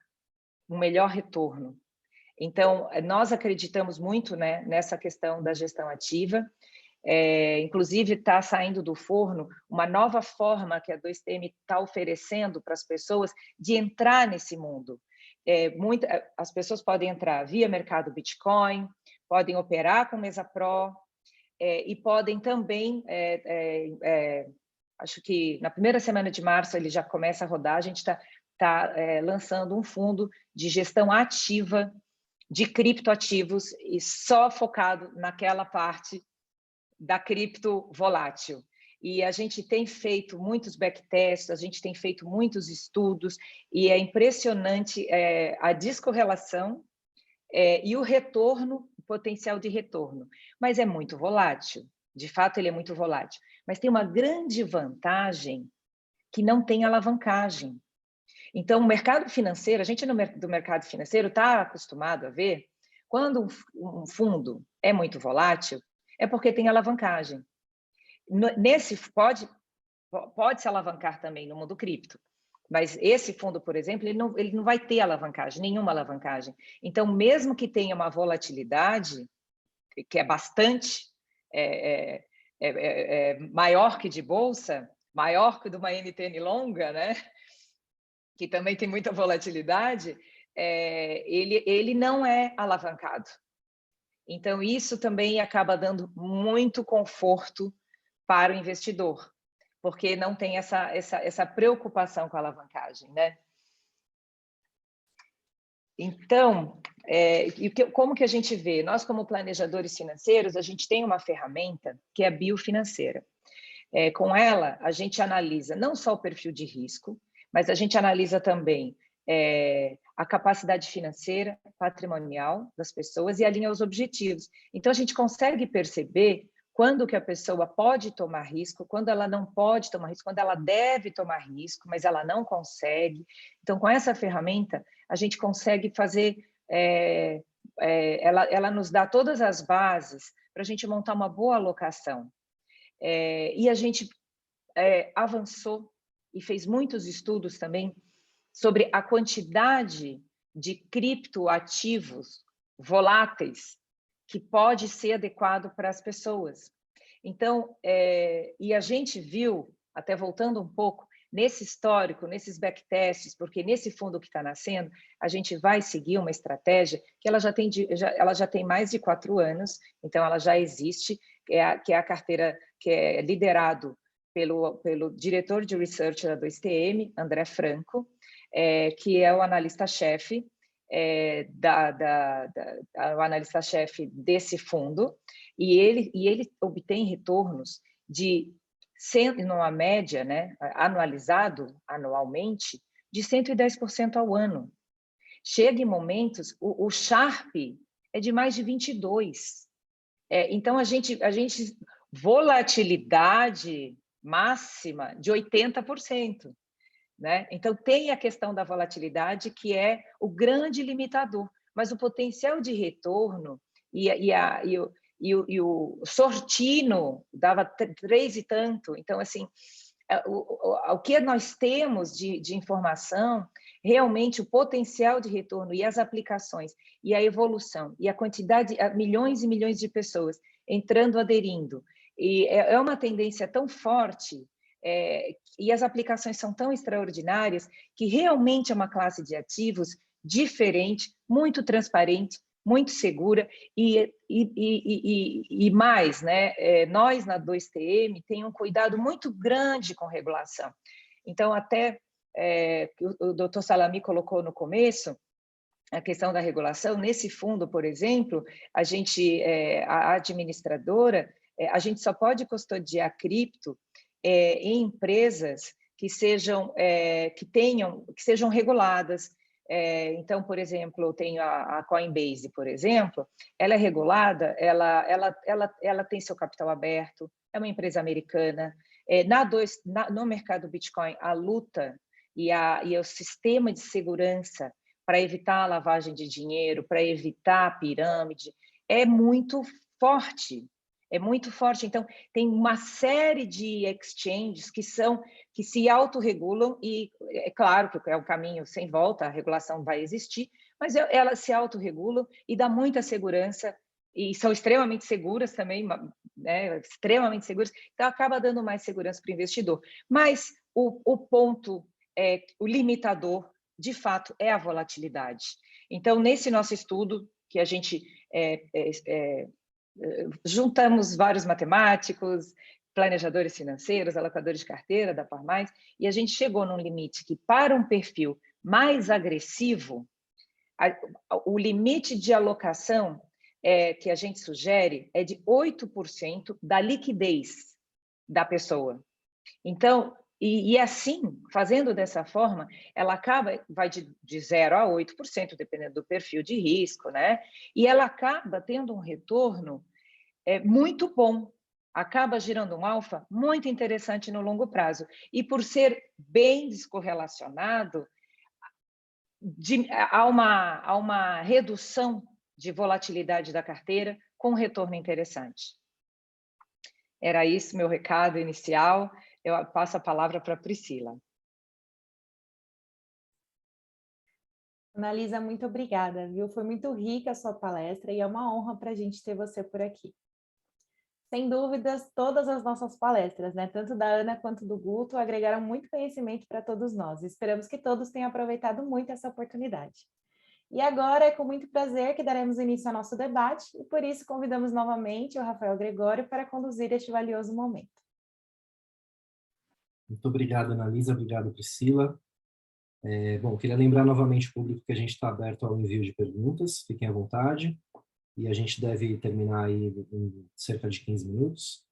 um melhor retorno. Então, nós acreditamos muito, né, nessa questão da gestão ativa. Inclusive, está saindo do forno uma nova forma que a 2TM está oferecendo para as pessoas de entrar nesse mundo. As pessoas podem entrar via mercado Bitcoin, podem operar com Mesa Pro, e podem também, acho que na primeira semana de março ele já começa a rodar, a gente está lançando um fundo de gestão ativa de criptoativos e só focado naquela parte da cripto volátil. E a gente tem feito muitos backtests, a gente tem feito muitos estudos, e é impressionante a descorrelação e o retorno, o potencial de retorno. Mas é muito volátil, de fato ele é muito volátil. Mas tem uma grande vantagem que não tem alavancagem. Então, o mercado financeiro, a gente do mercado financeiro está acostumado a ver, quando um fundo é muito volátil, é porque tem alavancagem. Nesse pode se alavancar também no mundo cripto, mas esse fundo, por exemplo, ele não vai ter alavancagem, nenhuma alavancagem. Então, mesmo que tenha uma volatilidade, que é bastante maior que de bolsa, maior que de uma NTN longa, né? Que também tem muita volatilidade, ele não é alavancado. Então, isso também acaba dando muito conforto para o investidor, porque não tem essa preocupação com a alavancagem, né? Então, como que a gente vê? Nós, como planejadores financeiros, a gente tem uma ferramenta que é a biofinanceira. Com ela, a gente analisa não só o perfil de risco, mas a gente analisa também a capacidade financeira, patrimonial das pessoas e alinha os objetivos. Então, a gente consegue perceber quando que a pessoa pode tomar risco, quando ela não pode tomar risco, quando ela deve tomar risco, mas ela não consegue. Então, com essa ferramenta, a gente consegue fazer... ela nos dá todas as bases para a gente montar uma boa alocação. E a gente avançou e fez muitos estudos também sobre a quantidade de criptoativos voláteis que pode ser adequado para as pessoas. Então, e a gente viu, até voltando um pouco, nesse histórico, nesses backtests, porque nesse fundo que está nascendo, a gente vai seguir uma estratégia que ela já tem mais de 4 anos, então ela já existe, que é a carteira que é liderado pelo diretor de research da 2TM, André Franco, que é o analista-chefe o analista-chefe desse fundo, e ele obtém retornos numa média, né, anualmente, de 110% ao ano. Chega em momentos, o Sharp é de mais de 22%. Então, a gente volatilidade máxima de 80%. Né? Então, tem a questão da volatilidade, que é o grande limitador, mas o potencial de retorno e o Sortino dava 3 e tanto. Então, assim, o que nós temos de informação, realmente o potencial de retorno e as aplicações, e a evolução, e a quantidade, milhões e milhões de pessoas entrando, aderindo, e é uma tendência tão forte, e as aplicações são tão extraordinárias, que realmente é uma classe de ativos diferente, muito transparente, muito segura, e mais, né? Nós, na 2TM, tem um cuidado muito grande com regulação. Então, até o Dr. Salami colocou no começo, a questão da regulação, nesse fundo, por exemplo, a administradora, a gente só pode custodiar cripto em empresas que sejam reguladas. Então, por exemplo, eu tenho a Coinbase, por exemplo, ela é regulada, ela tem seu capital aberto, é uma empresa americana. No mercado Bitcoin, a luta e o sistema de segurança para evitar a lavagem de dinheiro, para evitar a pirâmide, é muito forte. É muito forte. Então, tem uma série de exchanges que se autorregulam, e é claro que é um caminho sem volta, a regulação vai existir, mas elas se autorregulam e dá muita segurança, e são extremamente seguras também, né? Extremamente seguras, então acaba dando mais segurança para o investidor. Mas o ponto, o limitador, de fato, é a volatilidade. Então, nesse nosso estudo, que a gente juntamos vários matemáticos, planejadores financeiros, alocadores de carteira da Par Mais, e a gente chegou num limite que, para um perfil mais agressivo, o limite de alocação que a gente sugere é de 8% da liquidez da pessoa. Então, e assim, fazendo dessa forma, ela vai de 0 a 8%, dependendo do perfil de risco, né? E ela acaba tendo um retorno muito bom, acaba gerando um alfa muito interessante no longo prazo. E por ser bem descorrelacionado, há uma redução de volatilidade da carteira com retorno interessante. Era isso meu recado inicial. Eu passo a palavra para a Priscila. Analisa, muito obrigada, viu? Foi muito rica a sua palestra e é uma honra para a gente ter você por aqui. Sem dúvidas, todas as nossas palestras, né, tanto da Ana quanto do Guto, agregaram muito conhecimento para todos nós. Esperamos que todos tenham aproveitado muito essa oportunidade. E agora é com muito prazer que daremos início ao nosso debate e por isso convidamos novamente o Rafael Gregório para conduzir este valioso momento. Muito obrigado, Analisa. Obrigado, Priscila. Bom, queria lembrar novamente o público que a gente está aberto ao envio de perguntas. Fiquem à vontade. E a gente deve terminar aí em cerca de 15 minutos.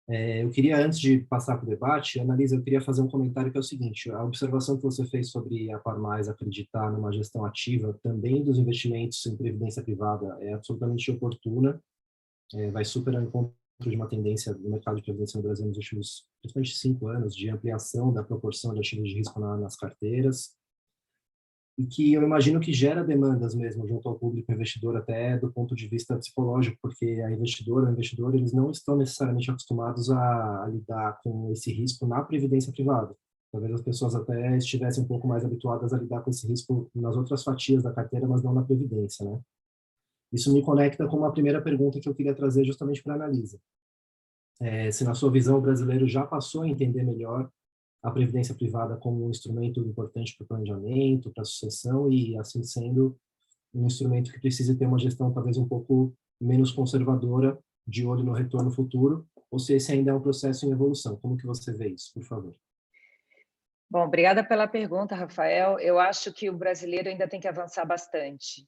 Eu queria, antes de passar para o debate, Analisa, eu queria fazer um comentário que é o seguinte: a observação que você fez sobre a Par Mais acreditar numa gestão ativa também dos investimentos em previdência privada é absolutamente oportuna, vai super ao encontro de uma tendência do mercado de previdência no Brasil nos últimos, principalmente 5 anos, de ampliação da proporção de ativos de risco nas carteiras, e que eu imagino que gera demandas mesmo junto ao público investidor, até do ponto de vista psicológico, porque a investidora, o investidor, eles não estão necessariamente acostumados a lidar com esse risco na previdência privada. Talvez as pessoas até estivessem um pouco mais habituadas a lidar com esse risco nas outras fatias da carteira, mas não na previdência, né? Isso me conecta com uma primeira pergunta que eu queria trazer justamente para a Analisa. Se na sua visão o brasileiro já passou a entender melhor a previdência privada como um instrumento importante para o planejamento, para a sucessão, e, assim sendo, um instrumento que precisa ter uma gestão talvez um pouco menos conservadora, de olho no retorno futuro, ou se esse ainda é um processo em evolução. Como que você vê isso, por favor? Bom, obrigada pela pergunta, Rafael. Eu acho que o brasileiro ainda tem que avançar bastante.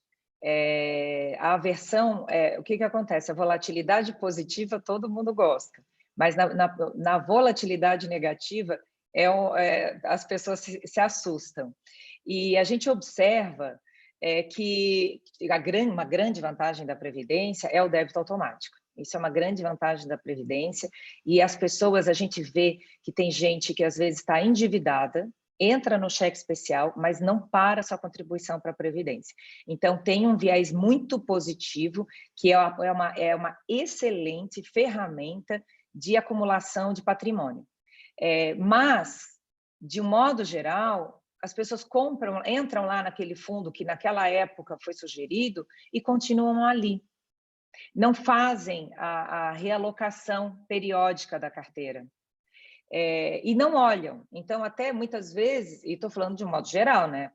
A aversão, o que acontece? A volatilidade positiva todo mundo gosta, mas na volatilidade negativa, as pessoas se assustam. E a gente observa que uma grande vantagem da Previdência é o débito automático. Isso é uma grande vantagem da Previdência. E as pessoas, a gente vê que tem gente que às vezes está endividada, entra no cheque especial, mas não para sua contribuição para a Previdência. Então, tem um viés muito positivo, que é uma excelente ferramenta de acumulação de patrimônio. Mas, de um modo geral, as pessoas entram lá naquele fundo que naquela época foi sugerido e continuam ali. Não fazem a realocação periódica da carteira. E não olham. Então, até muitas vezes, e estou falando de um modo geral, né?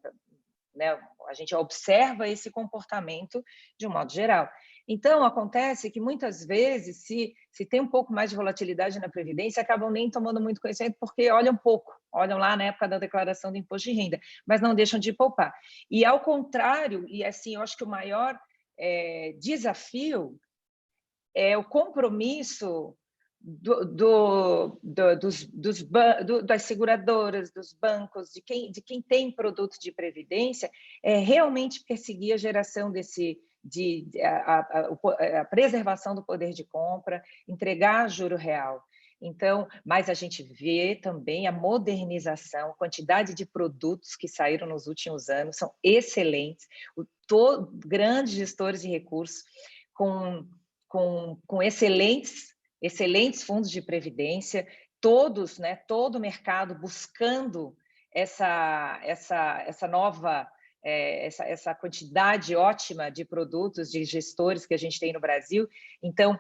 A gente observa esse comportamento de um modo geral. Então, acontece que muitas vezes, se tem um pouco mais de volatilidade na Previdência, acabam nem tomando muito conhecimento, porque olham pouco, olham lá na época da declaração do imposto de renda, mas não deixam de poupar. E, ao contrário, e assim, eu acho que o maior desafio é o compromisso das seguradoras, dos bancos, de quem tem produto de previdência, realmente perseguir a geração a preservação do poder de compra, entregar juro real. Então, mas a gente vê também a modernização, a quantidade de produtos que saíram nos últimos anos são excelentes, grandes gestores de recursos com excelentes fundos de previdência, todos, né, todo o mercado buscando essa nova, essa quantidade ótima de produtos, de gestores que a gente tem no Brasil. Então,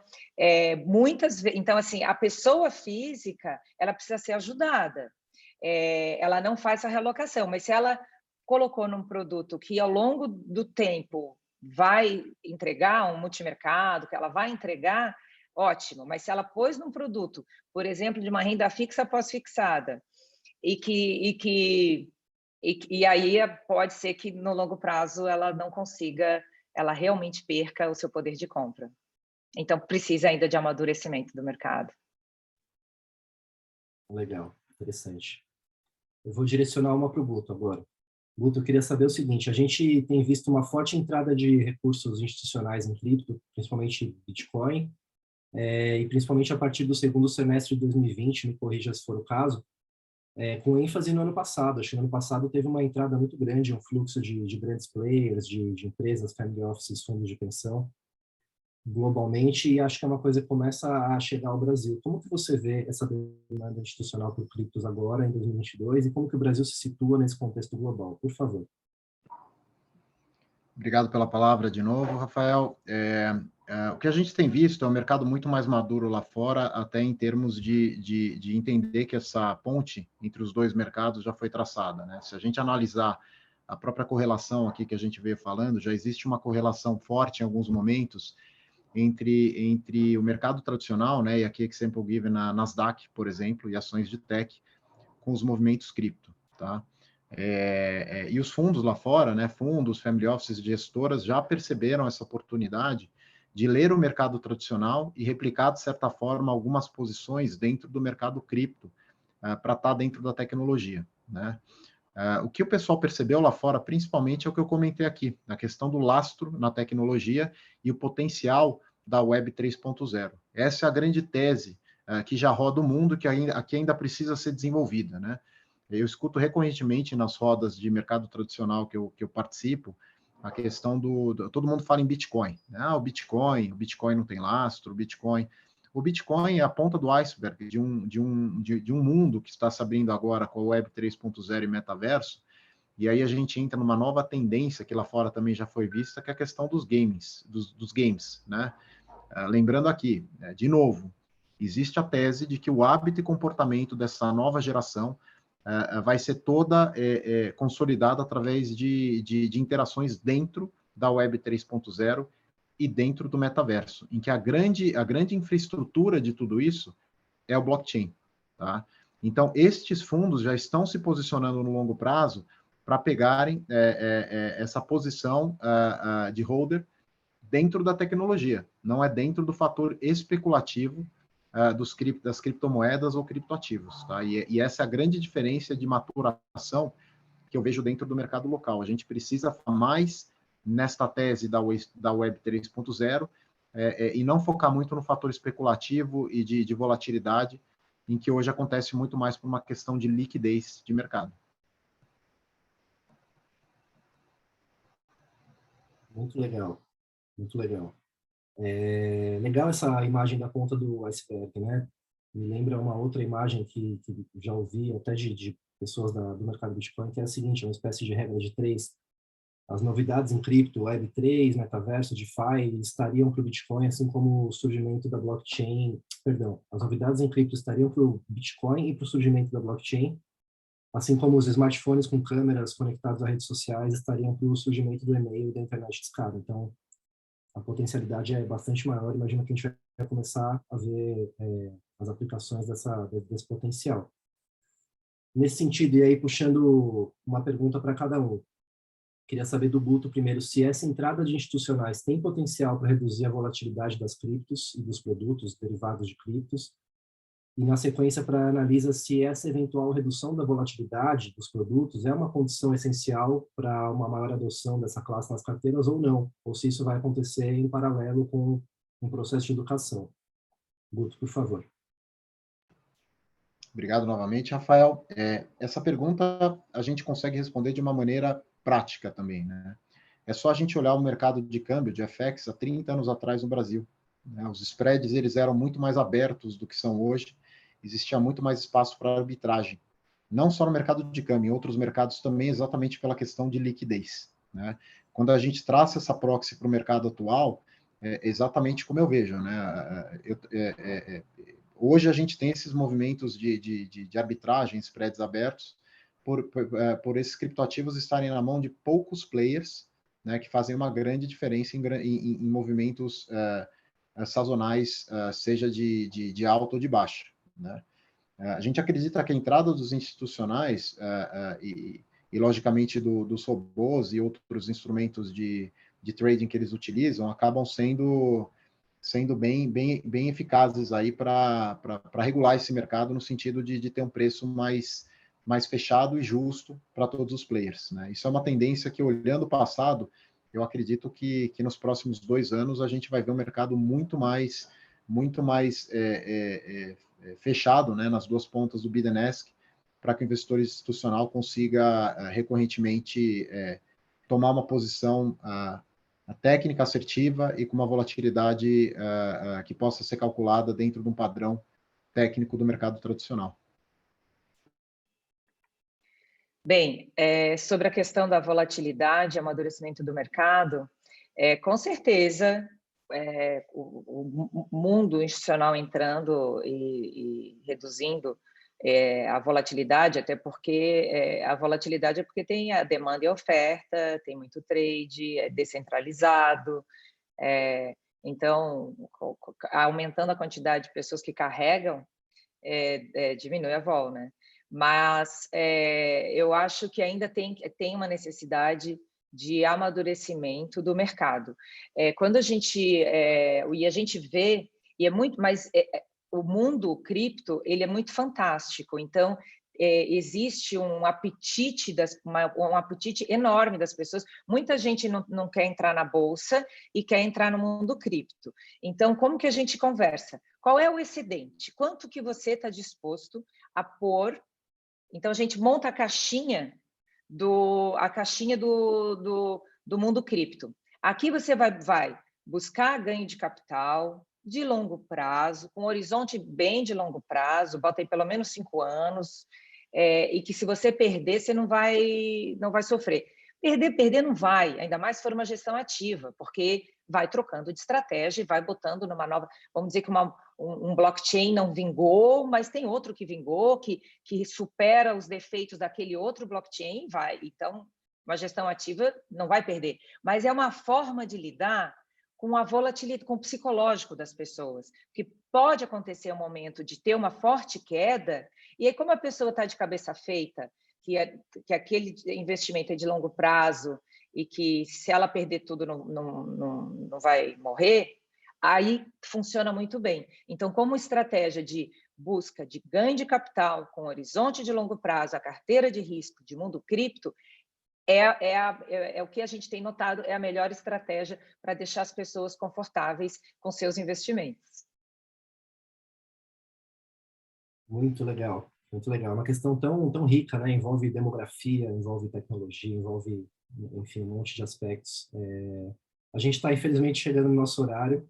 então assim, a pessoa física, ela precisa ser ajudada. Ela não faz a realocação, mas se ela colocou num produto que, ao longo do tempo, vai entregar um multimercado, que ela vai entregar, ótimo. Mas se ela pôs num produto, por exemplo, de uma renda fixa pós-fixada, e aí pode ser que no longo prazo ela não consiga, ela realmente perca o seu poder de compra. Então, precisa ainda de amadurecimento do mercado. Legal, interessante. Eu vou direcionar uma para o Guto agora. Guto, eu queria saber o seguinte, a gente tem visto uma forte entrada de recursos institucionais em cripto, principalmente Bitcoin, e principalmente a partir do segundo semestre de 2020, me corrija se for o caso, com ênfase no ano passado. Acho que no ano passado teve uma entrada muito grande, um fluxo de grandes players, de empresas, family offices, fundos de pensão, globalmente, e acho que é uma coisa que começa a chegar ao Brasil. Como que você vê essa demanda institucional por criptos agora, em 2022, e como que o Brasil se situa nesse contexto global? Por favor. Obrigado pela palavra de novo, Rafael. O que a gente tem visto é um mercado muito mais maduro lá fora, até em termos de entender que essa ponte entre os dois mercados já foi traçada, né? Se a gente analisar a própria correlação aqui que a gente veio falando, já existe uma correlação forte em alguns momentos entre o mercado tradicional, né, e aqui example given na Nasdaq, por exemplo, e ações de tech, com os movimentos cripto, tá? E os fundos lá fora, né, fundos, family offices, gestoras, já perceberam essa oportunidade de ler o mercado tradicional e replicar, de certa forma, algumas posições dentro do mercado cripto, para estar dentro da tecnologia, né? O que o pessoal percebeu lá fora, principalmente, é o que eu comentei aqui, a questão do lastro na tecnologia e o potencial da Web 3.0. Essa é a grande tese que já roda o mundo, que ainda precisa ser desenvolvida, né? Eu escuto recorrentemente nas rodas de mercado tradicional que eu participo, a questão todo mundo fala em Bitcoin, né? O Bitcoin não tem lastro, o Bitcoin é a ponta do iceberg de um mundo que está se abrindo agora com a Web 3.0 e metaverso, e aí a gente entra numa nova tendência que lá fora também já foi vista, que é a questão dos games, né? Lembrando aqui, de novo, existe a tese de que o hábito e comportamento dessa nova geração vai ser toda consolidada através de interações dentro da Web 3.0 e dentro do metaverso, em que a grande infraestrutura de tudo isso é o blockchain, tá? Então, estes fundos já estão se posicionando no longo prazo para pegarem essa posição de holder dentro da tecnologia, não é dentro do fator especulativo das criptomoedas ou criptoativos, tá? E essa é a grande diferença de maturação que eu vejo dentro do mercado local. A gente precisa mais nesta tese da Web 3.0 e não focar muito no fator especulativo e de volatilidade, em que hoje acontece muito mais por uma questão de liquidez de mercado. Muito legal, muito legal. Legal essa imagem da ponta do iceberg, né? Me lembra uma outra imagem que já ouvi até de pessoas do mercado Bitcoin, que é a seguinte, é uma espécie de regra de 3. As novidades em cripto, Web3, metaverso, DeFi, estariam para o Bitcoin, assim como o surgimento da blockchain, as novidades em cripto estariam para o Bitcoin e para o surgimento da blockchain, assim como os smartphones com câmeras conectados a redes sociais estariam para o surgimento do e-mail e da internet de escada. Então, a potencialidade é bastante maior. Imagino que a gente vai começar a ver as aplicações desse potencial. Nesse sentido, e aí puxando uma pergunta para cada um, queria saber do Guto primeiro se essa entrada de institucionais tem potencial para reduzir a volatilidade das criptos e dos produtos derivados de criptos, e na sequência para analisar se essa eventual redução da volatilidade dos produtos é uma condição essencial para uma maior adoção dessa classe nas carteiras ou não, ou se isso vai acontecer em paralelo com um processo de educação. Guto, por favor. Obrigado novamente, Rafael. Essa pergunta a gente consegue responder de uma maneira prática também, né? É só a gente olhar o mercado de câmbio, de FX, há 30 anos atrás no Brasil, né? Os spreads eles eram muito mais abertos do que são hoje, existia muito mais espaço para arbitragem, não só no mercado de câmbio, em outros mercados também, exatamente pela questão de liquidez, né? Quando a gente traça essa proxy para o mercado atual, é exatamente como eu vejo, né? Hoje a gente tem esses movimentos de arbitragem, spreads abertos, por esses criptoativos estarem na mão de poucos players, né, que fazem uma grande diferença em movimentos sazonais, seja de alta ou de baixa, né? A gente acredita que a entrada dos institucionais e logicamente, dos robôs e outros instrumentos de trading que eles utilizam acabam sendo bem eficazes aí para regular esse mercado no sentido de ter um preço mais fechado e justo para todos os players, né? Isso é uma tendência que, olhando o passado, eu acredito que nos próximos 2 anos a gente vai ver um mercado muito mais fechado, né, nas duas pontas do bid and ask, para que o investidor institucional consiga recorrentemente tomar uma posição técnica assertiva e com uma volatilidade que possa ser calculada dentro de um padrão técnico do mercado tradicional. Bem, sobre a questão da volatilidade, amadurecimento do mercado, com certeza o mundo institucional entrando e reduzindo a volatilidade, até porque a volatilidade é porque tem a demanda e a oferta, tem muito trade, é descentralizado, então, aumentando a quantidade de pessoas que carregam, diminui a vol, né? Mas eu acho que ainda tem uma necessidade de amadurecimento do mercado. Quando a gente vê, e é muito, mas o mundo cripto ele é muito fantástico, então existe um apetite um apetite enorme das pessoas. Muita gente não quer entrar na bolsa e quer entrar no mundo cripto. Então, como que a gente conversa? Qual é o excedente? Quanto que você está disposto a pôr? Então, a gente monta a caixinha do mundo cripto. Aqui você vai buscar ganho de capital de longo prazo, com um horizonte bem de longo prazo, bota aí pelo menos 5 anos, e que se você perder, você não vai sofrer. Perder não vai, ainda mais se for uma gestão ativa, porque vai trocando de estratégia e vai botando numa nova... Vamos dizer que um blockchain não vingou, mas tem outro que vingou, que supera os defeitos daquele outro blockchain, vai. Então, uma gestão ativa não vai perder. Mas é uma forma de lidar com a volatilidade, com o psicológico das pessoas, que pode acontecer um momento de ter uma forte queda, e aí como a pessoa está de cabeça feita, que aquele investimento é de longo prazo e que se ela perder tudo não vai morrer, aí funciona muito bem. Então, como estratégia de busca de ganho de capital com horizonte de longo prazo, a carteira de risco de mundo cripto, é o que a gente tem notado, é a melhor estratégia para deixar as pessoas confortáveis com seus investimentos. Muito legal, muito legal. Uma questão tão rica, né? Envolve demografia, envolve tecnologia, envolve, enfim, um monte de aspectos. A gente está, infelizmente, chegando no nosso horário.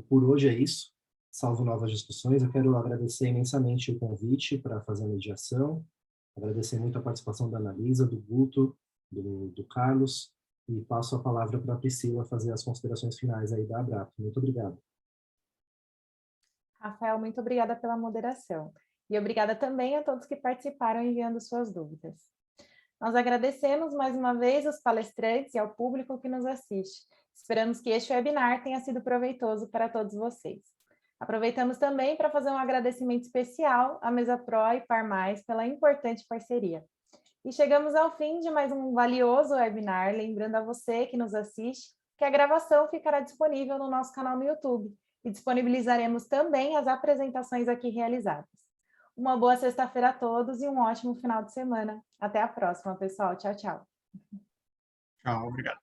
Por hoje é isso. Salvo novas discussões. Eu quero agradecer imensamente o convite para fazer a mediação. Agradecer muito a participação da Analisa, do Guto, do Carlos, e passo a palavra para a Priscila fazer as considerações finais aí da Abrap. Muito obrigado. Rafael, muito obrigada pela moderação. E obrigada também a todos que participaram enviando suas dúvidas. Nós agradecemos mais uma vez aos palestrantes e ao público que nos assiste. Esperamos que este webinar tenha sido proveitoso para todos vocês. Aproveitamos também para fazer um agradecimento especial à Mesa Pro e Par Mais pela importante parceria. E chegamos ao fim de mais um valioso webinar, lembrando a você que nos assiste que a gravação ficará disponível no nosso canal no YouTube e disponibilizaremos também as apresentações aqui realizadas. Uma boa sexta-feira a todos e um ótimo final de semana. Até a próxima, pessoal. Tchau, tchau. Tchau, obrigado.